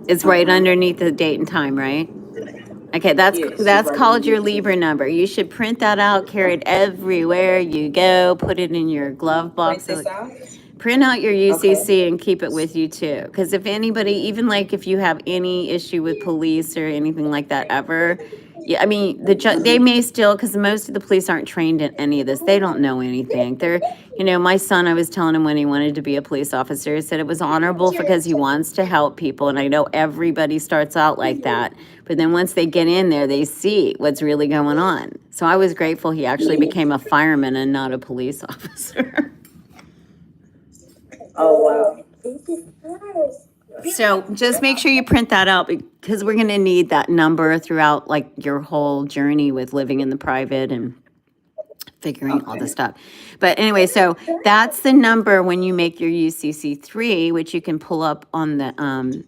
It's right underneath the date and time, right? Okay, Yes, that's right called your underneath it. Libra number. You should print that out, carry it everywhere you go, put it in your glove box. Print this out? Print out your UCC and keep it with you too. Because if anybody, even like if you have any issue with police or anything like that ever, yeah, I mean, they may still, because most of the police aren't trained in any of this. They don't know anything. They're, you know, my son, I was telling him when he wanted to be a police officer, he said it was honorable because he wants to help people. And I know everybody starts out like that. But then once they get in there, they see what's really going on. So I was grateful he actually became a fireman and not a police officer. Oh, wow. So just make sure you print that out because we're going to need that number throughout like your whole journey with living in the private and figuring all this stuff. But anyway, so that's the number when you make your UCC 3, which you can pull up on the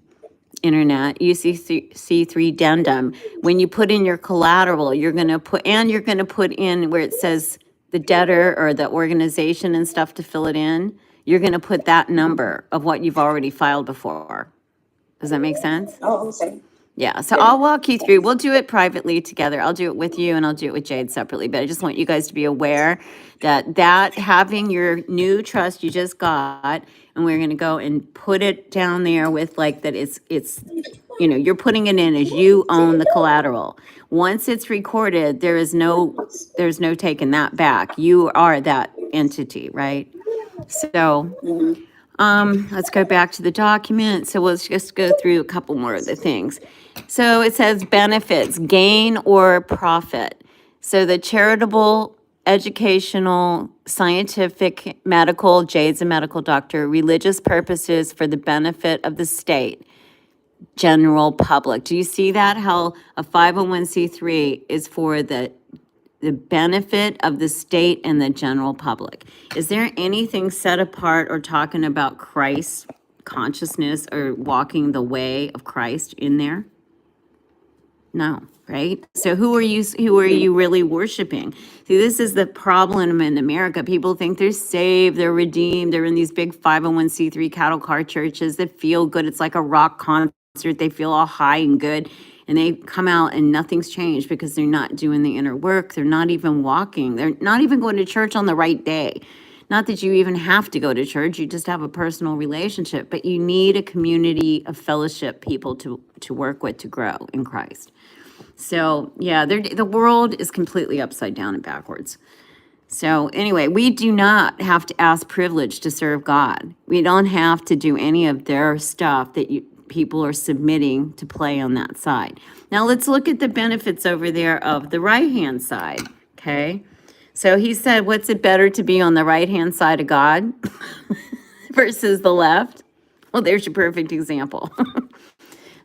internet, UCC 3 addendum. When you put in your collateral, you're going to put in where it says the debtor or the organization and stuff to fill it in. You're going to put that number of what you've already filed before. Does that make sense? Oh, okay. Yeah, so I'll walk you through. We'll do it privately together. I'll do it with you and I'll do it with Jade separately. But I just want you guys to be aware that having your new trust you just got, and we're gonna go and put it down there with like that it's you're putting it in as you own the collateral. Once it's recorded, there's no taking that back. You are that entity, right? So let's go back to the document. So let's just go through a couple more of the things. So it says benefits, gain or profit. So the charitable, educational, scientific, medical, Jade's a medical doctor, religious purposes for the benefit of the state, general public. Do you see that? How a 501c3 is for the benefit of the state and the general public. Is there anything set apart or talking about Christ consciousness or walking the way of Christ in there? No, right? So who are you really worshiping? See, this is the problem in America. People think they're saved, they're redeemed, they're in these big 501c3 cattle car churches that feel good. It's like a rock concert. They feel all high and good. And they come out and nothing's changed because they're not doing the inner work. They're not even walking. They're not even going to church on the right day. Not that you even have to go to church. You just have a personal relationship. But you need a community of fellowship people to work with to grow in Christ. So, yeah, the world is completely upside down and backwards. So anyway, we do not have to ask privilege to serve God. We don't have to do any of their stuff that people are submitting to play on that side. Now let's look at the benefits over there of the right-hand side, okay? So he said, what's it better to be on the right-hand side of God versus the left? Well, there's your perfect example.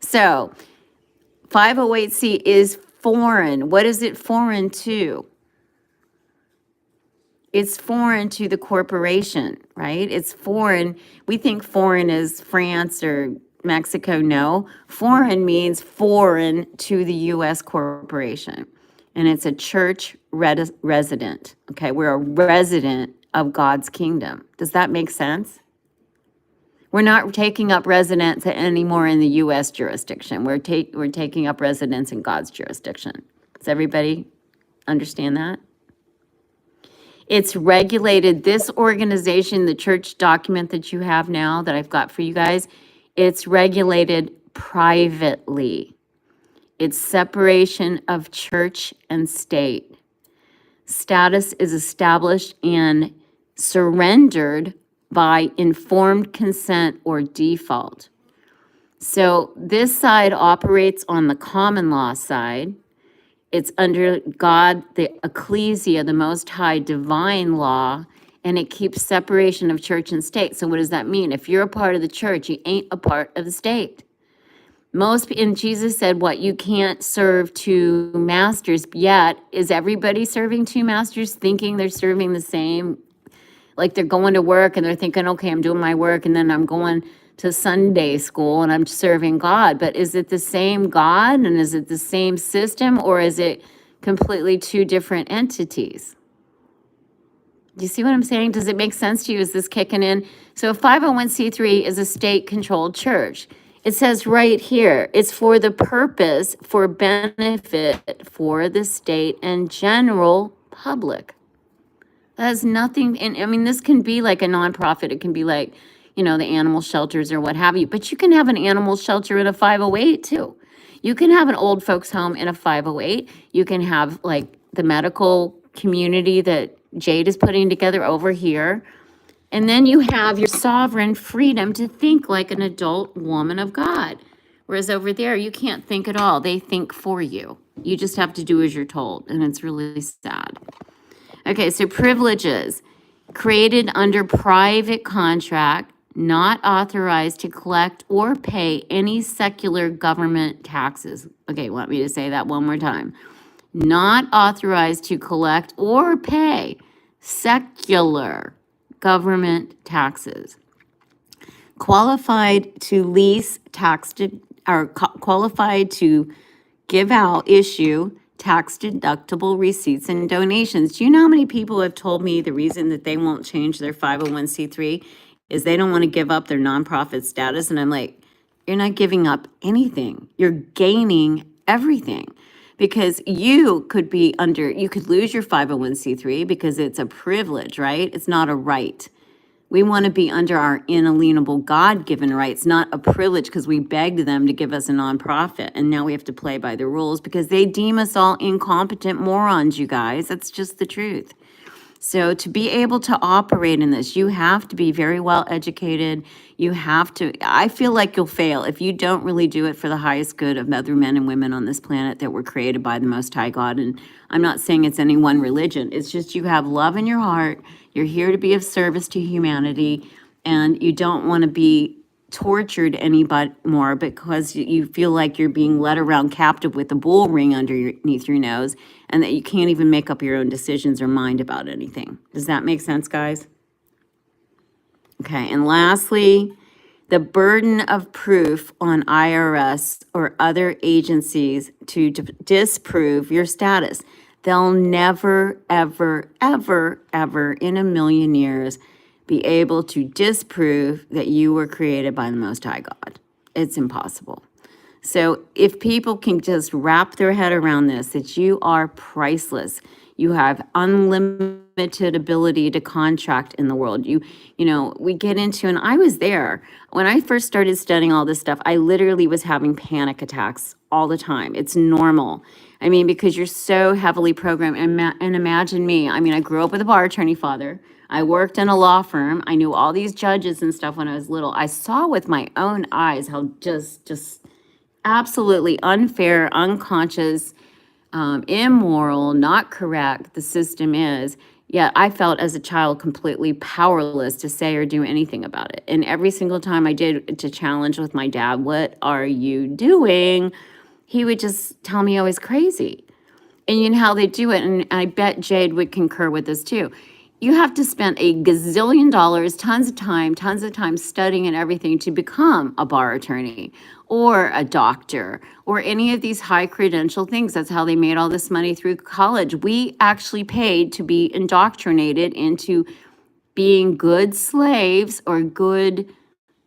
So 508C is foreign. What is it foreign to? It's foreign to the corporation, right? It's foreign. We think foreign is France or Mexico. No, foreign means foreign to the U.S. corporation. And it's a church resident. Okay, we're a resident of God's kingdom. Does that make sense? We're not taking up residence anymore in the U.S. jurisdiction. We're taking up residence in God's jurisdiction. Does everybody understand that? It's regulated. This organization, the church document that you have now that I've got for you guys, it's regulated privately. It's separation of church and state. Status is established and surrendered by informed consent or default. So this side operates on the common law side. It's under God, the ecclesia, the most high divine law, and it keeps separation of church and state. So what does that mean? If you're a part of the church, you ain't a part of the state. And Jesus said, what, you can't serve two masters, yet is everybody serving two masters thinking they're serving the same? Like they're going to work and they're thinking, okay, I'm doing my work and then I'm going to Sunday school and I'm serving God. But is it the same God and is it the same system or is it completely two different entities? Do you see what I'm saying? Does it make sense to you? Is this kicking in? So 501c3 is a state-controlled church. It says right here, it's for the purpose, for benefit for the state and general public. That has nothing, and I mean, this can be like a nonprofit. It can be like, the animal shelters or what have you. But you can have an animal shelter in a 508 too. You can have an old folks home in a 508. You can have like the medical community that Jade is putting together over here. And then you have your sovereign freedom to think like an adult woman of God. Whereas over there, you can't think at all. They think for you. You just have to do as you're told. And it's really sad. Okay, so privileges created under private contract, not authorized to collect or pay any secular government taxes. Okay, want me to say that one more time? Not authorized to collect or pay secular government taxes. Qualified to lease qualified to give out, issue tax deductible receipts and donations. Do you know how many people have told me the reason that they won't change their 501c3 is they don't want to give up their nonprofit status? And I'm like, You're not giving up anything. You're gaining everything because you could lose your 501c3 because it's a privilege, right? It's not a right. We want to be under our inalienable God-given rights, not a privilege because we begged them to give us a nonprofit. And now we have to play by the rules because they deem us all incompetent morons, you guys. That's just the truth. So to be able to operate in this, you have to be very well educated. You have to, I feel like you'll fail if you don't really do it for the highest good of other men and women on this planet that were created by the Most High God. And I'm not saying it's any one religion. It's just you have love in your heart. You're here to be of service to humanity, and you don't want to be tortured anybody more because you feel like you're being led around captive with a bull ring underneath your nose and that you can't even make up your own decisions or mind about anything. Does that make sense, guys? Okay, and lastly, the burden of proof on IRS or other agencies to disprove your status. They'll never, ever, ever, ever in a million years be able to disprove that you were created by the Most High God. It's impossible. So if people can just wrap their head around this, that you are priceless, you have unlimited ability to contract in the world. We get into, and I was there when I first started studying all this stuff. I literally was having panic attacks all the time. It's normal. I mean, because you're so heavily programmed. And imagine me. I mean, I grew up with a bar attorney father. I worked in a law firm. I knew all these judges and stuff when I was little. I saw with my own eyes how just absolutely unfair, unconscious, immoral, not correct the system is. Yet I felt as a child completely powerless to say or do anything about it. And every single time I did to challenge with my dad, what are you doing? He would just tell me I was crazy. And you know how they do it, and I bet Jade would concur with this too. You have to spend a gazillion dollars, tons of time studying and everything to become a bar attorney or a doctor or any of these high credential things. That's how they made all this money through college. We actually paid to be indoctrinated into being good slaves or good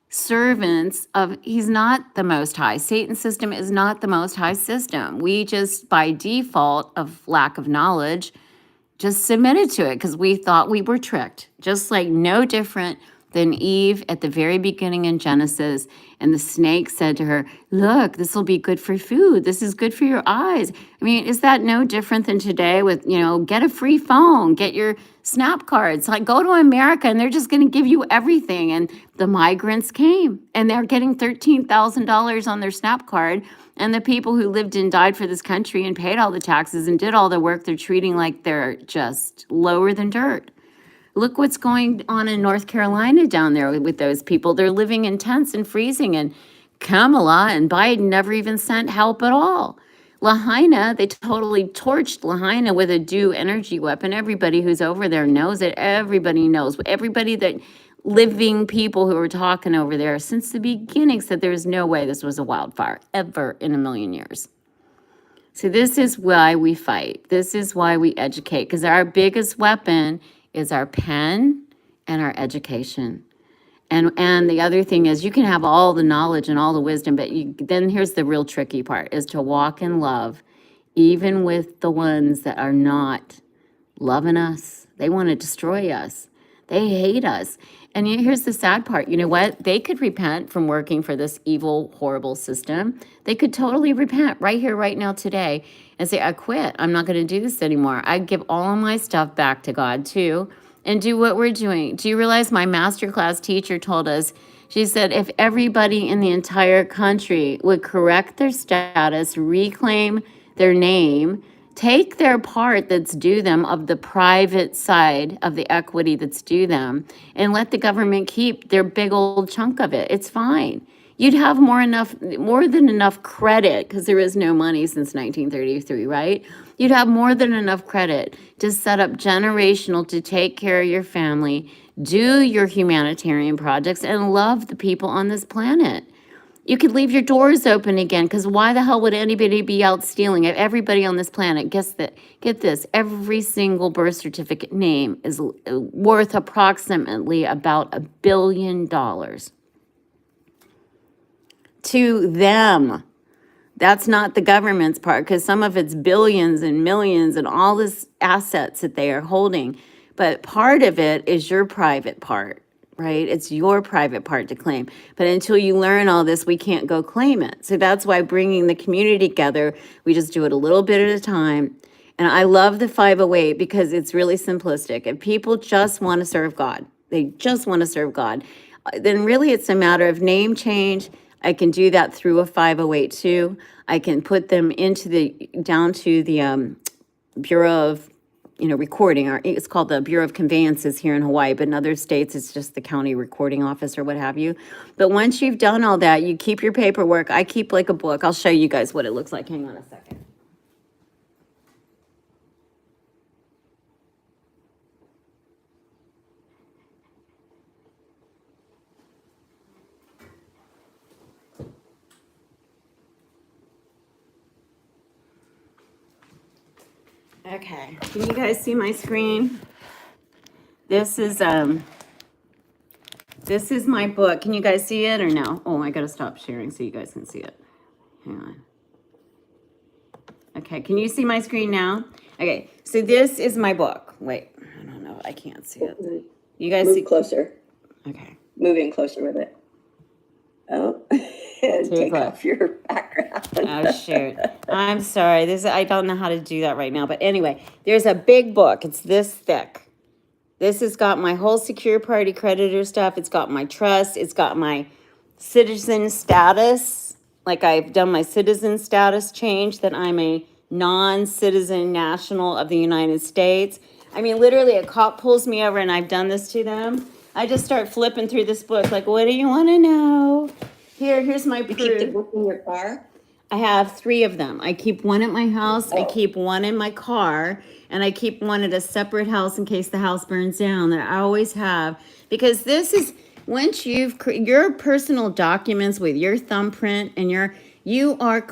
servants of, he's not the Most High. Satan's system is not the Most High system. We just, by default of lack of knowledge, just submitted to it because we thought we were tricked, just like no different than Eve at the very beginning in Genesis. And the snake said to her, look, this will be good for food. This is good for your eyes. I mean, is that no different than today with, get a free phone, get your snap cards, like go to America and they're just going to give you everything. And the migrants came and they're getting $13,000 on their snap card. And the people who lived and died for this country and paid all the taxes and did all the work, they're treating like they're just lower than dirt. Look what's going on in North Carolina down there with those people. They're living in tents and freezing, and Kamala and Biden never even sent help at all. Lahaina, they totally torched Lahaina with a DEW energy weapon. Everybody who's over there knows it. Everybody knows. Everybody that living people who were talking over there since the beginning said there was no way this was a wildfire ever in a million years. So this is why we fight. This is why we educate, because our biggest weapon is our pen and our education. And the other thing is you can have all the knowledge and all the wisdom, but then here's the real tricky part, is to walk in love, even with the ones that are not loving us. They want to destroy us. They hate us. And here's the sad part. You know what? They could repent from working for this evil, horrible system. They could totally repent right here, right now, today, and say, I quit. I'm not going to do this anymore. I give all of my stuff back to God, too, and do what we're doing. Do you realize my masterclass teacher told us, she said, if everybody in the entire country would correct their status, reclaim their name, take their part that's due them of the private side of the equity that's due them, and let the government keep their big old chunk of it, it's fine. You'd have more than enough credit, because there is no money since 1933, right? You'd have more than enough credit to set up generational to take care of your family, do your humanitarian projects, and love the people on this planet. You could leave your doors open again, because why the hell would anybody be out stealing? Everybody on this planet, get this, every single birth certificate name is worth approximately about $1 billion. to them. That's not the government's part, because some of it's billions and millions and all this assets that they are holding. But part of it is your private part, right? It's your private part to claim. But until you learn all this, we can't go claim it. So that's why bringing the community together, we just do it a little bit at a time. And I love the 508 because it's really simplistic. If people just want to serve God, they just want to serve God, then really it's a matter of name change. I can do that through a 508 too. I can put them into down to the Bureau of, recording, or it's called the Bureau of Conveyances here in Hawaii, but in other states, it's just the county recording office or what have you. But once you've done all that, you keep your paperwork. I keep like a book. I'll show you guys what it looks like. Hang on a second. Okay, can you guys see my screen? This is my book. Can you guys see it or no? Oh, I gotta stop sharing so you guys can see it. Hang on. Okay, can you see my screen now? Okay, so this is my book. Wait, I don't know, I can't see it. You guys see? Move closer, Okay. moving closer with it. Oh, take close. off your background. Oh, shoot. I'm sorry. I don't know how to do that right now. But anyway, there's a big book. It's this thick. This has got my whole secure party creditor stuff. It's got my trust. It's got my citizen status. Like I've done my citizen status change that I'm a non-citizen national of the United States. I mean, literally a cop pulls me over and I've done this to them. I just start flipping through this book. Like, what do you want to know? Here's my proof. You keep the book in your car? I have 3 of them. I keep one at my house, I keep one in my car, and I keep one at a separate house in case the house burns down that I always have. Because this is, once your personal documents with your thumbprint and you are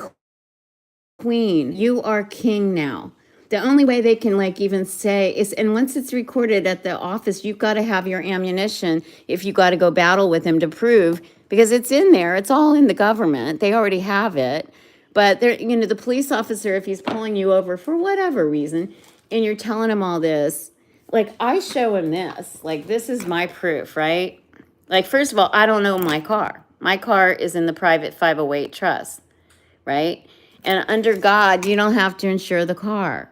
queen, you are king now. The only way they can even say is, and once it's recorded at the office, you've got to have your ammunition if you got to go battle with them to prove, because it's in there, it's all in the government, they already have it. But they're, the police officer, if he's pulling you over for whatever reason, and you're telling him all this, I show him this, this is my proof, right? First of all, I don't own my car. My car is in the private 508 trust, right? And under God, you don't have to insure the car.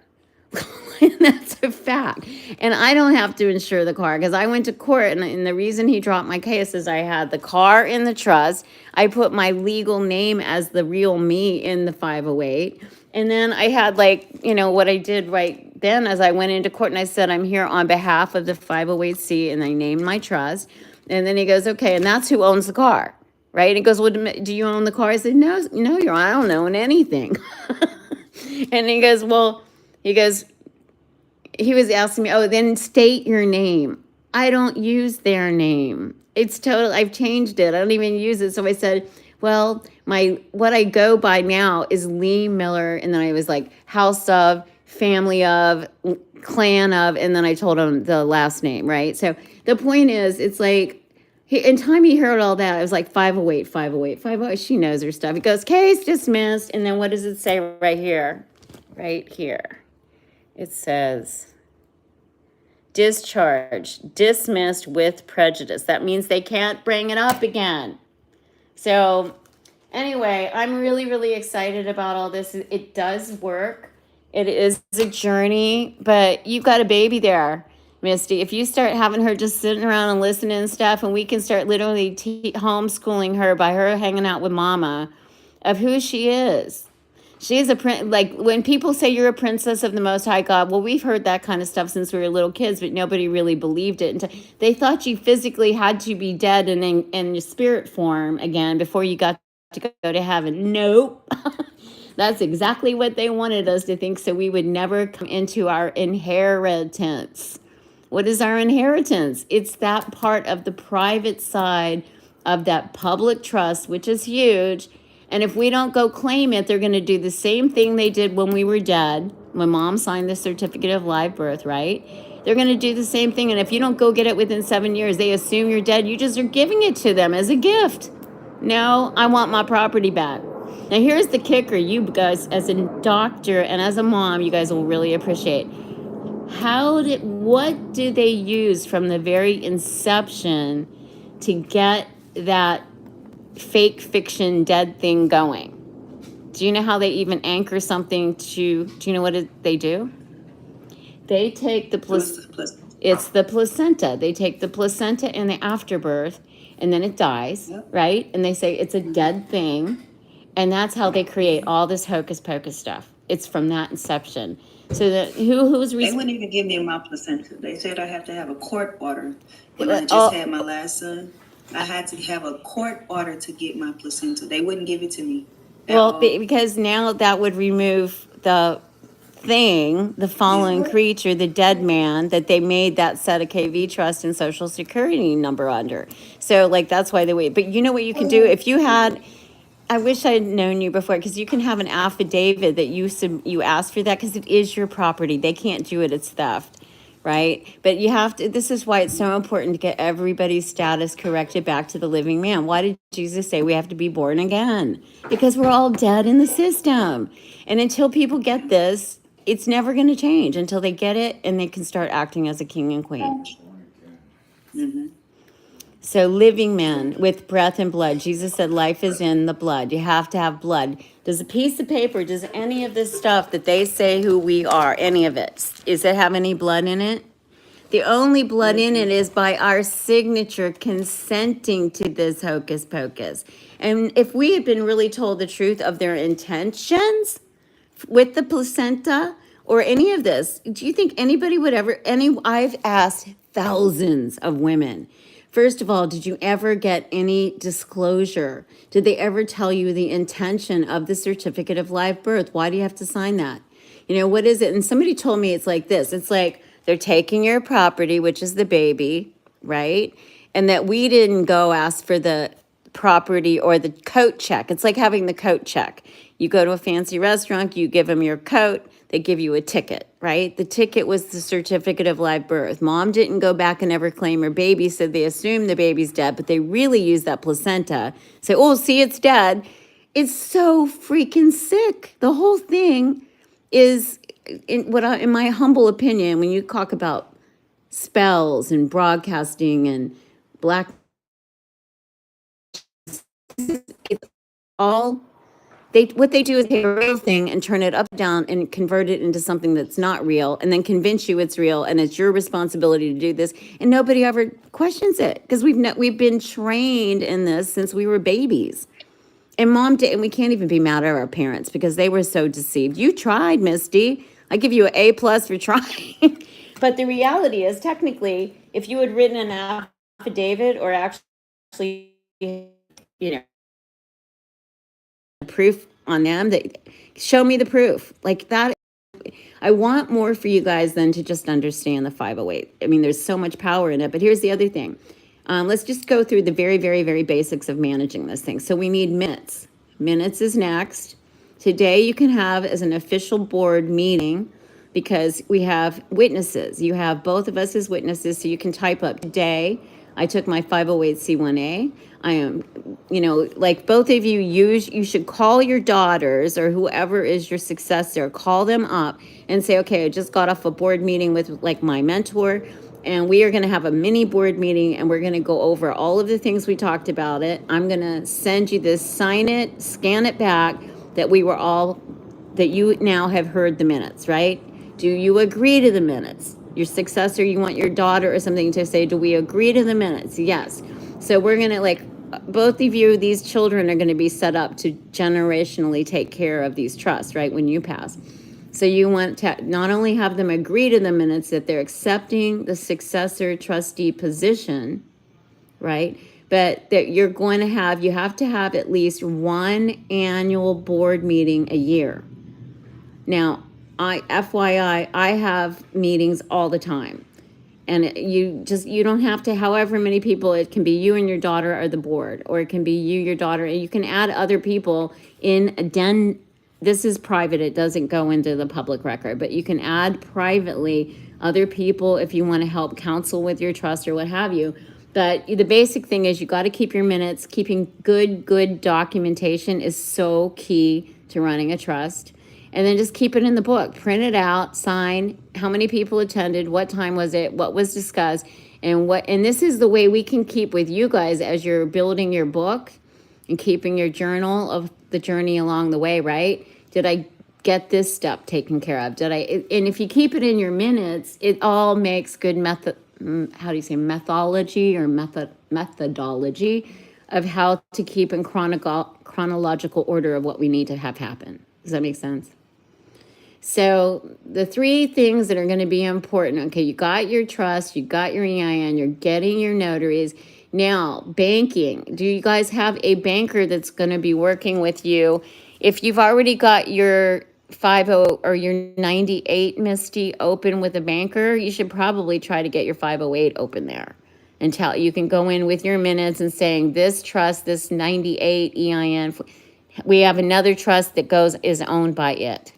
That's a fact. And I don't have to insure the car because I went to court, and the reason he dropped my case is I had the car in the trust. I put my legal name as the real me in the 508. And then I had what I did right then as I went into court and I said, I'm here on behalf of the 508C, and I named my trust. And then he goes, okay, and that's who owns the car, right? And he goes, well, do you own the car? I said, no, Your Honor, I don't own anything. And he goes, he was asking me, oh, then state your name. I don't use their name. I've changed it. I don't even use it. So I said, well, what I go by now is Lee Miller. And then I was like, house of, family of, clan of, and then I told him the last name, right? So the point is, it's in time he heard all that, it was 508, 508, 508. She knows her stuff. It goes, case dismissed. And then what does it say right here? Right here. It says, discharged, dismissed with prejudice. That means they can't bring it up again. So anyway, I'm really, really excited about all this. It does work. It is a journey, but you've got a baby there, Misty. If you start having her just sitting around and listening and stuff, and we can start literally homeschooling her by her hanging out with mama of who she is. She's when people say you're a princess of the Most High God, well, we've heard that kind of stuff since we were little kids, but nobody really believed it. Until they thought you physically had to be dead and in your spirit form again before you got to go to heaven. Nope. That's exactly what they wanted us to think, so we would never come into our inheritance. What is our inheritance? It's that part of the private side of that public trust, which is huge. And if we don't go claim it, they're going to do the same thing they did when we were dead, when mom signed the certificate of live birth, right? They're going to do the same thing. And if you don't go get it within 7 years, they assume you're dead. You just are giving it to them as a gift. No, I want my property back. Now, here's the kicker, you guys, as a doctor and as a mom, you guys will really appreciate. What do they use from the very inception to get that fake fiction dead thing going? Do you know how they even anchor something to, do you know what they do? They take it's the placenta. They take the placenta in the afterbirth, and then it dies, Yep. right? And they say it's a dead thing, and that's how they create all this hocus pocus stuff. It's from that inception. So that who's They wouldn't even give me my placenta. They said I have to have a court order. When I just Oh. had my last son, I had to have a court order to get my placenta. They wouldn't give it to me. at Well, all. because now that would remove the thing, the fallen creature, the dead man that they made that set of KV trust and social security number under. So like that's why they wait. But you know what you can do if you had. I wish I had known you before because you can have an affidavit that you asked for that because it is your property. They can't do it; it's theft, right? But you have to. This is why it's so important to get everybody's status corrected back to the living man. Why did Jesus say we have to be born again? Because we're all dead in the system, and until people get this, it's never going to change until they get it and they can start acting as a king and queen. So living men with breath and blood. Jesus said life is in the blood. You have to have blood. Does a piece of paper, does any of this stuff that they say who we are, any of it, does it have any blood in it? The only blood in it is by our signature consenting to this hocus pocus. And if we had been really told the truth of their intentions with the placenta or any of this, do you think anybody would ever, I've asked thousands of women. First of all, did you ever get any disclosure? Did they ever tell you the intention of the certificate of live birth? Why do you have to sign that? You know, what is it? And somebody told me it's like this. It's like they're taking your property, which is the baby, right? And that we didn't go ask for the property or the coat check. It's like having the coat check. You go to a fancy restaurant, you give them your coat, they give you a ticket, right? The ticket was the certificate of live birth. Mom didn't go back and ever claim her baby, said they assume the baby's dead, but they really use that placenta. Say, oh, see, it's dead. It's so freaking sick. The whole thing is, in my humble opinion, when you talk about spells and broadcasting and black, it's all what they do is take a real thing and turn it up down and convert it into something that's not real and then convince you it's real and it's your responsibility to do this and nobody ever questions it because we've been trained in this since we were babies. And mom did, and we can't even be mad at our parents because they were so deceived. You tried, Misty. I give you an A+ for trying. But the reality is, technically, if you had written an affidavit or actually, you know, proof on them, that show me the proof like that. I want more for you guys than to just understand the 508. I mean, there's so much power in it. But here's the other thing. Let's just go through the very, very, very basics of managing this thing. So we need minutes. Minutes is next. Today you can have as an official board meeting because we have witnesses. You have both of us as witnesses, so you can type up today. I took my 508c1a. I am, like both of you you should call your daughters or whoever is your successor, call them up and say, okay, I just got off a board meeting with like my mentor. And we are going to have a mini board meeting and we're going to go over all of the things we talked about it. I'm going to send you this, sign it, scan it back that that you now have heard the minutes, right? Do you agree to the minutes? Your successor, you want your daughter or something to say, do we agree to the minutes? Yes. So we're going to both of you, these children are going to be set up to generationally take care of these trusts, right? When you pass. So you want to not only have them agree to the minutes that they're accepting the successor trustee position, right? But that you have to have at least one annual board meeting a year. Now, FYI, I have meetings all the time. And you don't have to, however many people, it can be you and your daughter are the board, or it can be you, your daughter, and you can add other people in this is private, it doesn't go into the public record, but you can add privately other people if you want to help counsel with your trust or what have you. But the basic thing is you got to keep your minutes. Keeping good documentation is so key to running a trust. And then just keep it in the book. Print it out, sign how many people attended, what time was it, what was discussed, and this is the way we can keep with you guys as you're building your book and keeping your journal of the journey along the way, right? Did I get this step taken care of? And if you keep it in your minutes, it all makes good methodology of how to keep in chronological order of what we need to have happen. Does that make sense? So the three things that are going to be important, okay, you got your trust, you got your EIN, you're getting your notaries. Now, banking. Do you guys have a banker that's going to be working with you? If you've already got your 50 or your 98, Misty, open with a banker, you should probably try to get your 508 open there. Until you can go in with your minutes and saying this trust, this 98 EIN, we have another trust that is owned by it.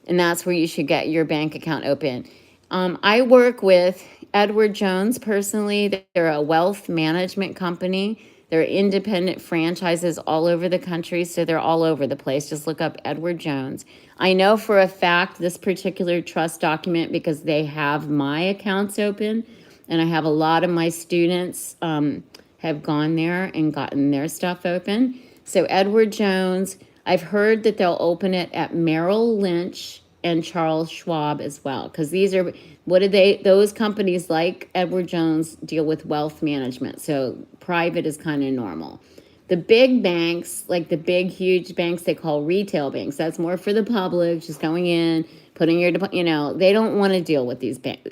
And that's where you should get your bank account open. I work with Edward Jones personally. They're a wealth management company. They're independent franchises all over the country, so they're all over the place. Just look up Edward Jones. I know for a fact this particular trust document because they have my accounts open, and I have a lot of my students have gone there and gotten their stuff open. So Edward Jones, I've heard that they'll open it at Merrill Lynch and Charles Schwab as well, because those companies like Edward Jones deal with wealth management, so private is kind of normal. The big banks, like the big, huge banks they call retail banks, that's more for the public, just going in, putting your, they don't want to deal with these banks.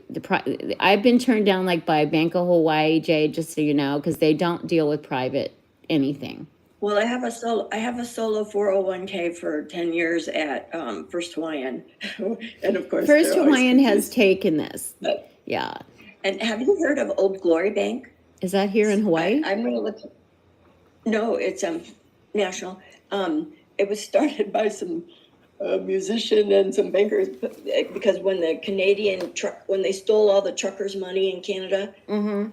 I've been turned down like by Bank of Hawaii, Jay, just so you know, because they don't deal with private anything. Well, I have a solo 401k for 10 years at First Hawaiian. And of course, First Hawaiian has taken this. Yeah. And have you heard of Old Glory Bank? Is that here in Hawaii? I'm going to look. No, it's national. It was started by some musician and some bankers because when the when they stole all the truckers' money in Canada,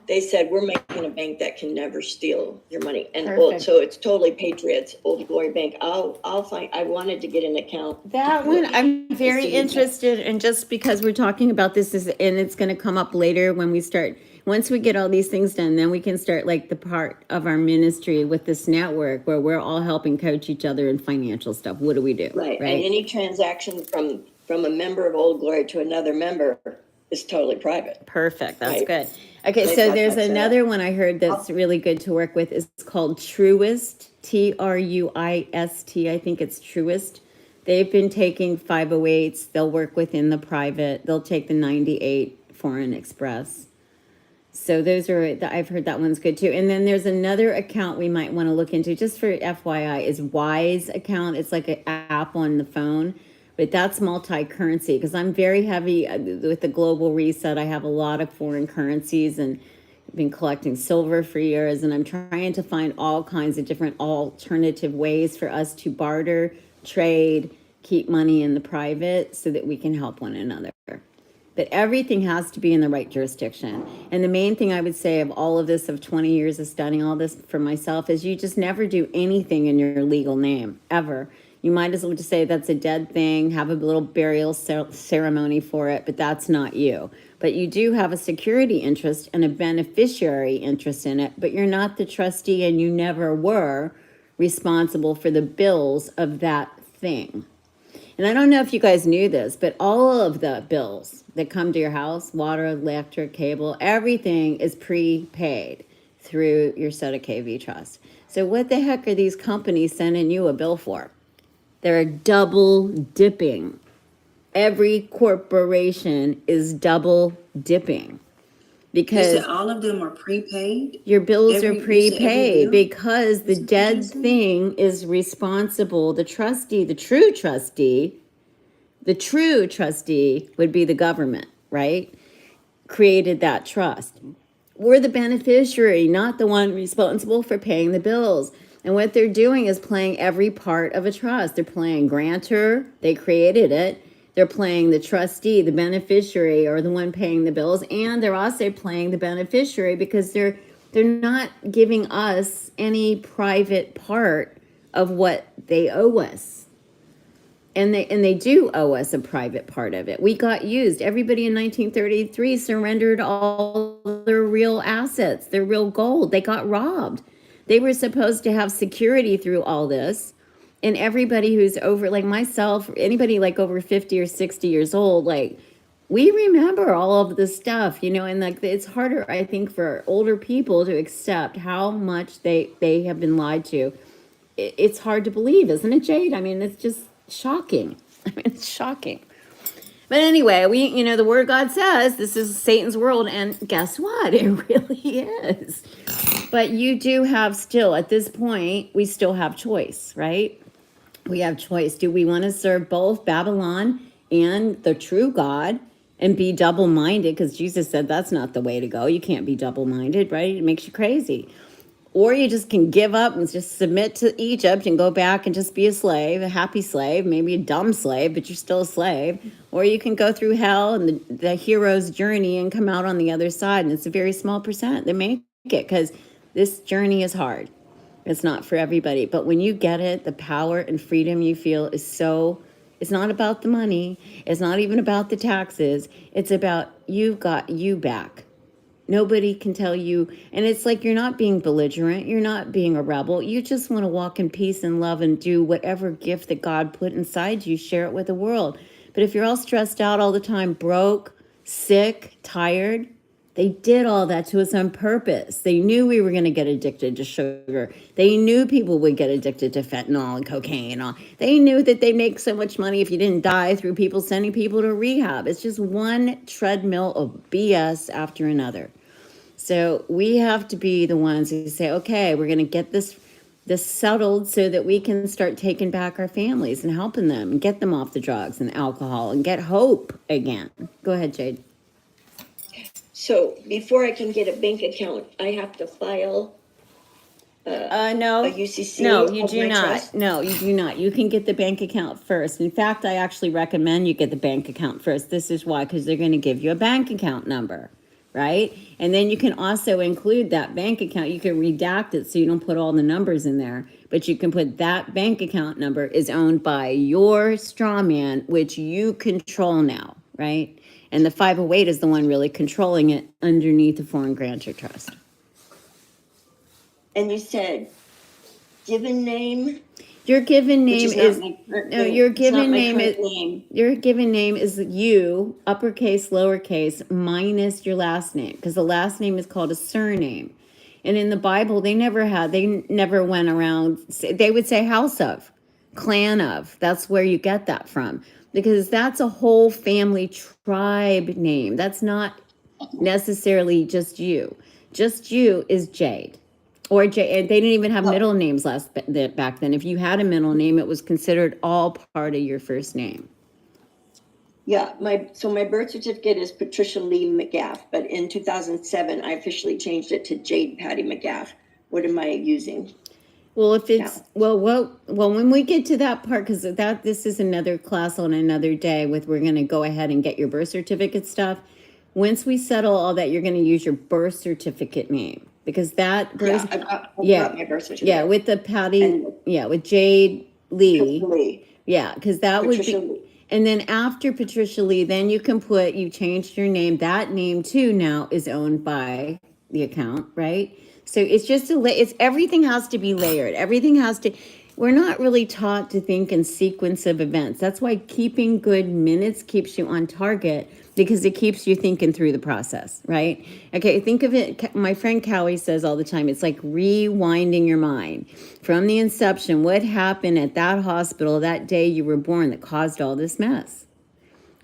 they said, we're making a bank that can never steal your money. And so it's totally Patriots, Old Glory Bank. I'll find, I wanted to get an account. That one, I'm very interested in, just because we're talking about this and it's going to come up later when we start. Once we get all these things done, then we can start like the part of our ministry with this network where we're all helping coach each other in financial stuff. What do we do? Right. And any transaction from a member of Old Glory to another member is totally private. Perfect. That's good. Okay, so there's another one I heard that's really good to work with. It's called Truist, Truist. I think it's Truist. They've been taking 508s. They'll work within the private. They'll take the 98 Foreign Express. So I've heard that one's good too. And then there's another account we might want to look into, just for FYI, is Wise account. It's like an app on the phone, but that's multi-currency, because I'm very heavy with the global reset. I have a lot of foreign currencies and I've been collecting silver for years, and I'm trying to find all kinds of different alternative ways for us to barter, trade, keep money in the private so that we can help one another. But everything has to be in the right jurisdiction. And the main thing I would say of all of this, of 20 years of studying all this for myself, is you just never do anything in your legal name, ever. You might as well just say that's a dead thing, have a little burial ceremony for it, but that's not you. But you do have a security interest and a beneficiary interest in it, but you're not the trustee, and you never were responsible for the bills of that thing. And I don't know if you guys knew this, but all of the bills that come to your house, water, electric, cable, everything is prepaid through your SETA KV trust. So what the heck are these companies sending you a bill for? They're double dipping. Every corporation is double dipping. Because all of them are prepaid? Your bills are prepaid bill? because the dead thing is responsible. The true trustee would be the government, right? Created that trust. We're the beneficiary, not the one responsible for paying the bills. And what they're doing is playing every part of a trust. They're playing grantor, they created it. They're playing the trustee, the beneficiary, or the one paying the bills, and they're also playing the beneficiary because they're They're not giving us any private part of what they owe us. And they do owe us a private part of it. We got used. Everybody in 1933 surrendered all their real assets, their real gold. They got robbed. They were supposed to have security through all this. And everybody who's over, like myself, anybody like over 50 or 60 years old, like we remember all of this stuff, you know, and like it's harder, I think, for older people to accept how much they have been lied to. It's hard to believe, isn't it, Jade? I mean, it's just shocking. I mean, it's shocking. But anyway, you know, the word of God says this is Satan's world, and guess what? It really is. But you do have still, at this point, we still have choice, right? We have choice. Do we want to serve both Babylon and the true God and be double-minded? Because Jesus said that's not the way to go. You can't be double-minded, right? It makes you crazy. Or you just can give up and just submit to Egypt and go back and just be a slave, a happy slave, maybe a dumb slave, but you're still a slave. Or you can go through hell and the hero's journey and come out on the other side. And it's a very small percent that make it, because this journey is hard. It's not for everybody. But when you get it, the power and freedom you feel is so, it's not about the money. It's not even about the taxes. It's about you've got you back. Nobody can tell you, and it's like you're not being belligerent, you're not being a rebel. You just want to walk in peace and love and do whatever gift that God put inside you, share it with the world. But if you're all stressed out all the time, broke, sick, tired, they did all that to us on purpose. They knew we were going to get addicted to sugar. They knew people would get addicted to fentanyl and cocaine and all. They knew that they make so much money if you didn't die through people sending people to rehab. It's just one treadmill of BS after another. So we have to be the ones who say, okay, we're going to get this settled so that we can start taking back our families and helping them and get them off the drugs and alcohol and get hope again. Go ahead, Jade. So before I can get a bank account, I have to file No, a UCC. no, you of do my not. trust? No, you do not. You can get the bank account first. In fact, I actually recommend you get the bank account first. This is why, because they're going to give you a bank account number, right? And then you can also include that bank account. You can redact it so you don't put all the numbers in there, but you can put that bank account number is owned by your straw man, which you control now, right? And the 508 is the one really controlling it underneath the foreign grantor trust. And you said given name, Your given which name is not is my current no. name. Your It's not given my name is current name. your given name is you, uppercase, lowercase, minus your last name, because the last name is called a surname. And in the Bible, they never went around. They would say house of, clan of. That's where you get that from, because that's a whole family tribe name. That's not necessarily just you. Just you is Jade. Or Jay, and they didn't even have middle names back then. If you had a middle name, it was considered all part of your first name. Yeah, my birth certificate is Patricia Lee McGaff, but in 2007, I officially changed it to Jade Patty McGaff. What am I using? Well, if it's No. well, when we get to that part, because this is another class on another day. We're going to go ahead and get your birth certificate stuff. Once we settle all that, you're going to use your birth certificate name, because that birth, I brought my birth certificate. yeah, with the Patty, And- with Jade Lee. Lee. Yeah, because that Patricia would be, Lee. and then after Patricia Lee, then you can you changed your name. That name too now is owned by the account, right? So it's just everything has to be layered. Everything has to, we're not really taught to think in sequence of events. That's why keeping good minutes keeps you on target, because it keeps you thinking through the process, right? Okay, think of it, my friend Cowie says all the time, it's like rewinding your mind. From the inception, what happened at that hospital that day you were born that caused all this mess?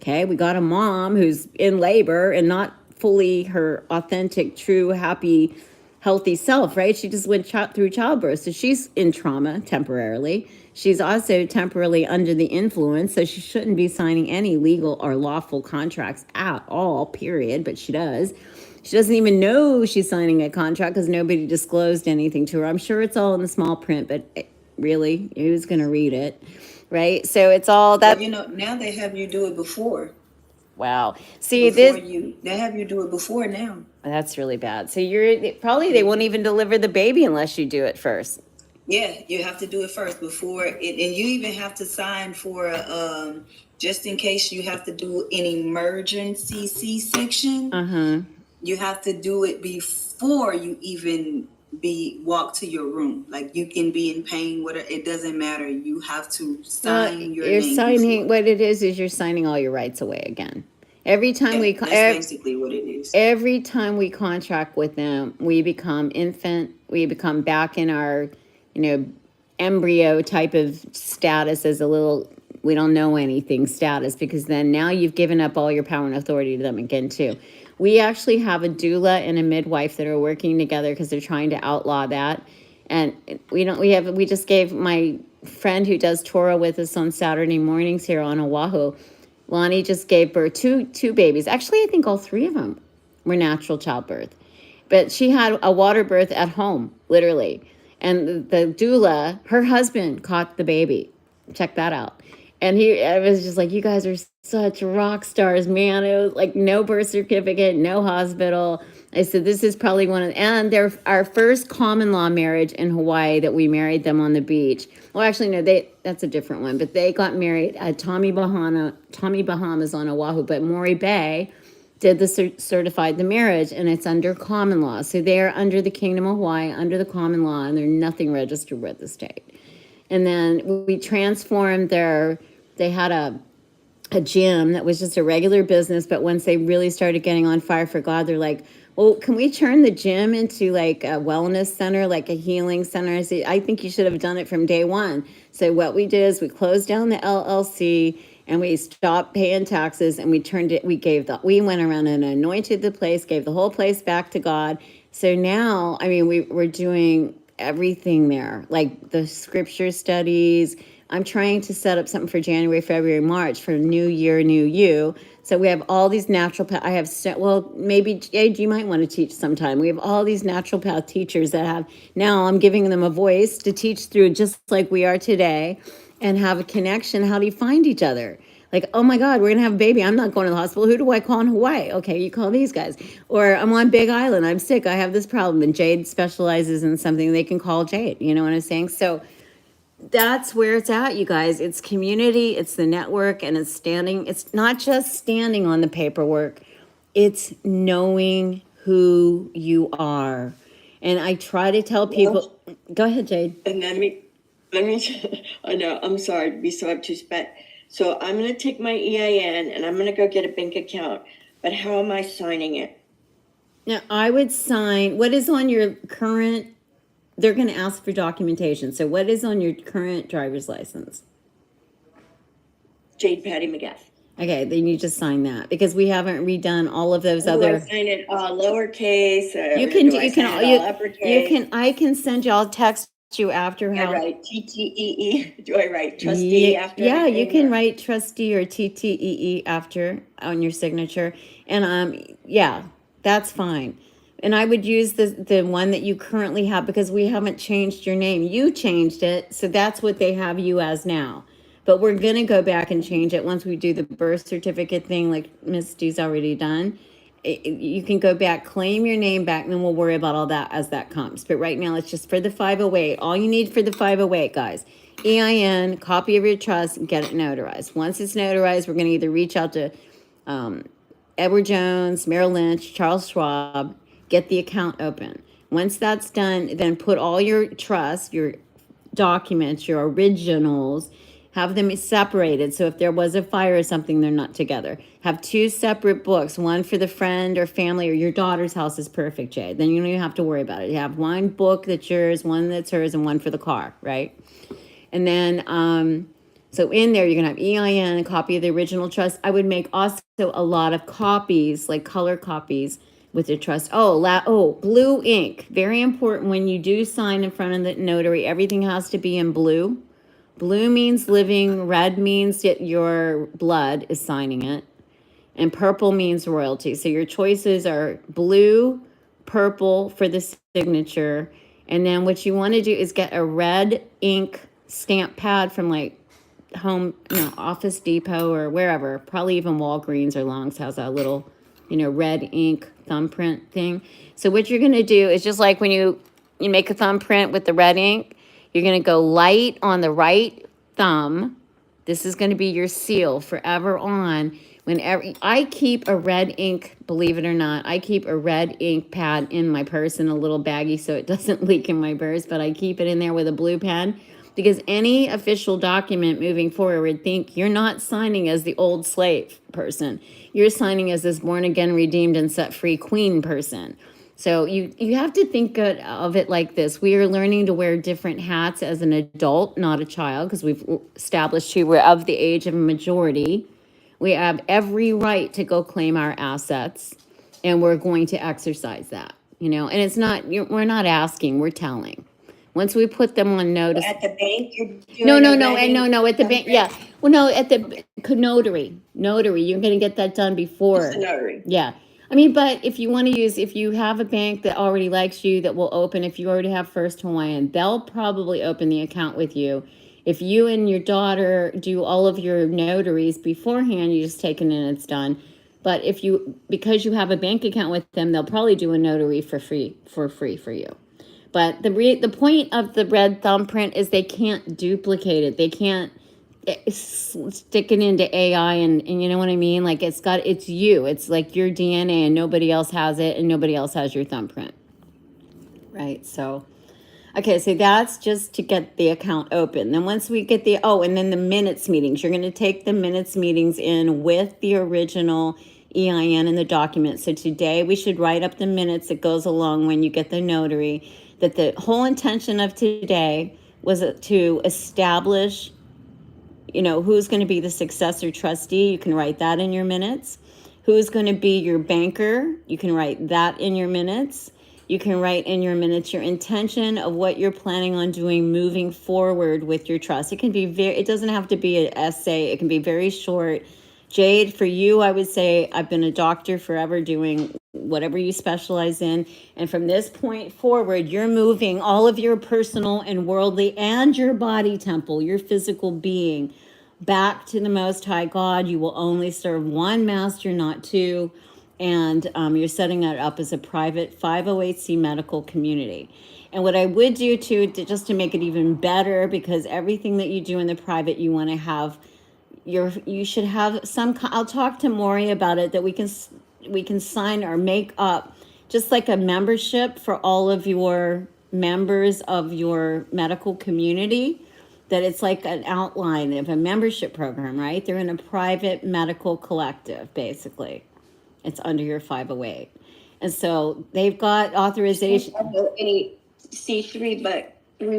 Okay, we got a mom who's in labor and not fully her authentic, true, happy, healthy self, right? She just went through childbirth. So she's in trauma temporarily. She's also temporarily under the influence. So she shouldn't be signing any legal or lawful contracts at all, period. But she does. She doesn't even know she's signing a contract because nobody disclosed anything to her. I'm sure it's all in the small print, but really, who's going to read it? Right? So it's all that. Well, now they have you do it before. Wow. See, Before this, they have you do it before now. that's really bad. So you're probably, they won't even deliver the baby unless you do it first. Yeah, you have to do it first before it, and you even have to sign for just in case you have to do an emergency C-section. You have to do it before you even walk to your room. Like, you can be in pain, whatever, it doesn't matter. You have to sign your You're name signing, before. what it is you're signing all your rights away again. Every time Yeah, we, that's basically what it is. every time we contract with them, we become infant, we become back in our, embryo type of status as a little, we don't know anything status, because then now you've given up all your power and authority to them again too. We actually have a doula and a midwife that are working together because they're trying to outlaw that. And we just gave my friend who does Torah with us on Saturday mornings here on Oahu, Lonnie just gave birth to two babies. Actually, I think all three of them were natural childbirth. But she had a water birth at home, literally. And the doula, her husband caught the baby. Check that out. And I was just like, you guys are such rock stars, man. It was like no birth certificate, no hospital. I said, this is probably and they're our first common law marriage in Hawaii that we married them on the beach. Well, actually, no, that's a different one, but they got married at Tommy Bahamas on Oahu, but Maury Bay did certified the marriage, and it's under common law. So they are under the Kingdom of Hawaii, under the common law, and they're nothing registered with the state. And then we transformed they had a gym that was just a regular business, but once they really started getting on fire for God, they're like, well, can we turn the gym into like a wellness center, like a healing center? I said, I think you should have done it from day one. So what we did is we closed down the LLC and we stopped paying taxes, and we went around and anointed the place, gave the whole place back to God. So now, I mean, we're doing everything there, like the scripture studies. I'm trying to set up something for January, February, March for New Year, New You. So we have all these natural path. Maybe Jade, you might want to teach sometime. We have all these natural path teachers that have, now I'm giving them a voice to teach through just like we are today and have a connection. How do you find each other? Like, oh my God, we're gonna have a baby. I'm not going to the hospital. Who do I call in Hawaii? Okay, you call these guys. Or I'm on Big Island. I'm sick. I have this problem. And Jade specializes in something. They can call Jade. You know what I'm saying? So that's where it's at, you guys. It's community, it's the network, and it's not just standing on the paperwork, it's knowing who you are. And I try to tell people, go ahead, Jade. And let me, I know, I'm sorry to be so obtuse, but, so I'm gonna take my EIN and I'm gonna go get a bank account, but how am I signing it? Now, I would sign, what is on your current, they're gonna ask for documentation, so what is on your current driver's license? Jade Patty McGath. Okay, then you just sign that, because we haven't redone all of those Do I other. sign it lowercase? You can do I you sign can it all uppercase? I can send you, I'll text you after I how. write TTEE. Do I write trustee after? Yeah, you everything, can or- write trustee or TTEE after on your signature. And yeah, that's fine. And I would use the one that you currently have, because we haven't changed your name. You changed it, so that's what they have you as now. But we're gonna go back and change it once we do the birth certificate thing, like Miss D's already done. You can go back, claim your name back, and then we'll worry about all that as that comes. But right now, it's just for the 508. All you need for the 508, guys, EIN, copy of your trust, and get it notarized. Once it's notarized, we're gonna either reach out to Edward Jones, Merrill Lynch, Charles Schwab, get the account open. Once that's done, then put all your trust, your documents, your originals, have them separated. So if there was a fire or something, they're not together. Have two separate books, one for the friend or family, or your daughter's house is perfect, Jay. Then you don't even have to worry about it. You have one book that's yours, one that's hers, and one for the car, right? And then, so in there, you're gonna have EIN, a copy of the original trust. I would make also a lot of copies, like color copies with your trust. Blue ink, very important when you do sign in front of the notary. Everything has to be in blue. Blue means living, red means that your blood is signing it, and purple means royalty. So your choices are blue, purple for the signature, and then what you want to do is get a red ink stamp pad from like Home, Office Depot or wherever, probably even Walgreens or Long's has a little, red ink thumbprint thing. So what you're going to do is just like when you make a thumbprint with the red ink, you're going to go light on the right thumb. This is going to be your seal forever on. Whenever I keep a red ink, believe it or not, I keep a red ink pad in my purse in a little baggie so it doesn't leak in my purse, but I keep it in there with a blue pen because any official document moving forward, think you're not signing as the old slave person. You're signing as this born again, redeemed, and set free queen person. So you have to think of it like this. We are learning to wear different hats as an adult, not a child, because we've established we're of the age of a majority. We have every right to go claim our assets, and we're going to exercise that, and it's not, we're not asking, we're telling. Once we put them on notice. At the bank, you're doing No, a at the bank, yeah. Well, no, at the notary, you're gonna get that done before. Just the notary. Yeah. I mean, but if you want to if you have a bank that already likes you, that will open, if you already have First Hawaiian, they'll probably open the account with you. If you and your daughter do all of your notaries beforehand, you just take it and it's done. But because you have a bank account with them, they'll probably do a notary for free for you. But the point of the red thumbprint is they can't duplicate it. They can't stick it into AI and you know what I mean? Like it's you. It's like your DNA and nobody else has it and nobody else has your thumbprint. Right? So, okay, so that's just to get the account open. Then once we get and then the minutes meetings. You're going to take the minutes meetings in with the original EIN and the document. So today we should write up the minutes that goes along when you get the notary. That the whole intention of today was to establish, who's going to be the successor trustee. You can write that in your minutes. Who's going to be your banker. You can write that in your minutes. You can write in your minutes your intention of what you're planning on doing moving forward with your trust. It can be it doesn't have to be an essay. It can be very short. Jade, for you, I would say I've been a doctor forever doing whatever you specialize in. And from this point forward, you're moving all of your personal and worldly and your body temple, your physical being, back to the Most High God. You will only serve one master, not two. And you're setting it up as a private 508c medical community. And what I would do just to make it even better, because everything that you do in the private, you want to have you should have I'll talk to Maury about it, that we can sign or make up just like a membership for all of your members of your medical community, that it's like an outline of a membership program, right? They're in a private medical collective, basically. It's under your 508. And so they've got authorization. C3, but we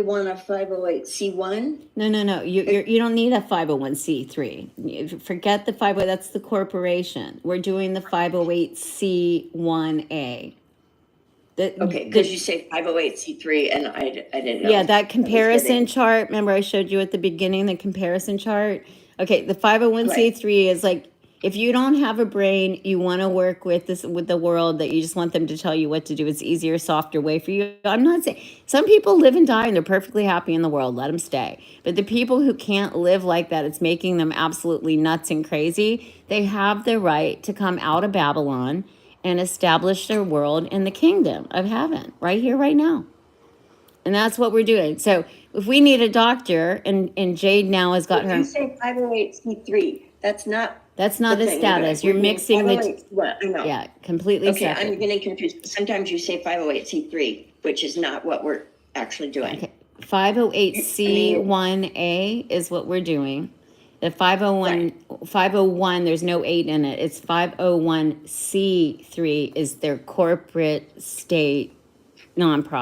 want a 508c1. No. You don't need a 501c3. Forget the 508. That's the corporation. We're doing the 508c1a. Okay, because you say 508c3, and I didn't know. Yeah, that comparison chart. Remember, I showed you at the beginning the comparison chart. Okay, the 501c3 is like, if you don't have a brain, you want to work with the world, that you just want them to tell you what to do. It's easier, softer way for you. I'm not saying, some people live and die and they're perfectly happy in the world. Let them stay. But the people who can't live like that, it's making them absolutely nuts and crazy. They have the right to come out of Babylon and establish their world in the kingdom of heaven, right here, right now. And that's what we're doing. So if we need a doctor, and Jade now has got her. You say 508c3. That's not a status. You're mixing the. Well, I know. Yeah, completely Okay, separate. I'm getting confused. Sometimes you say 508c3, which is not what we're actually doing. Okay, 508c1a is what we're doing. The 501, there's no 8 in it. It's 501c3 is their corporate state nonprofit.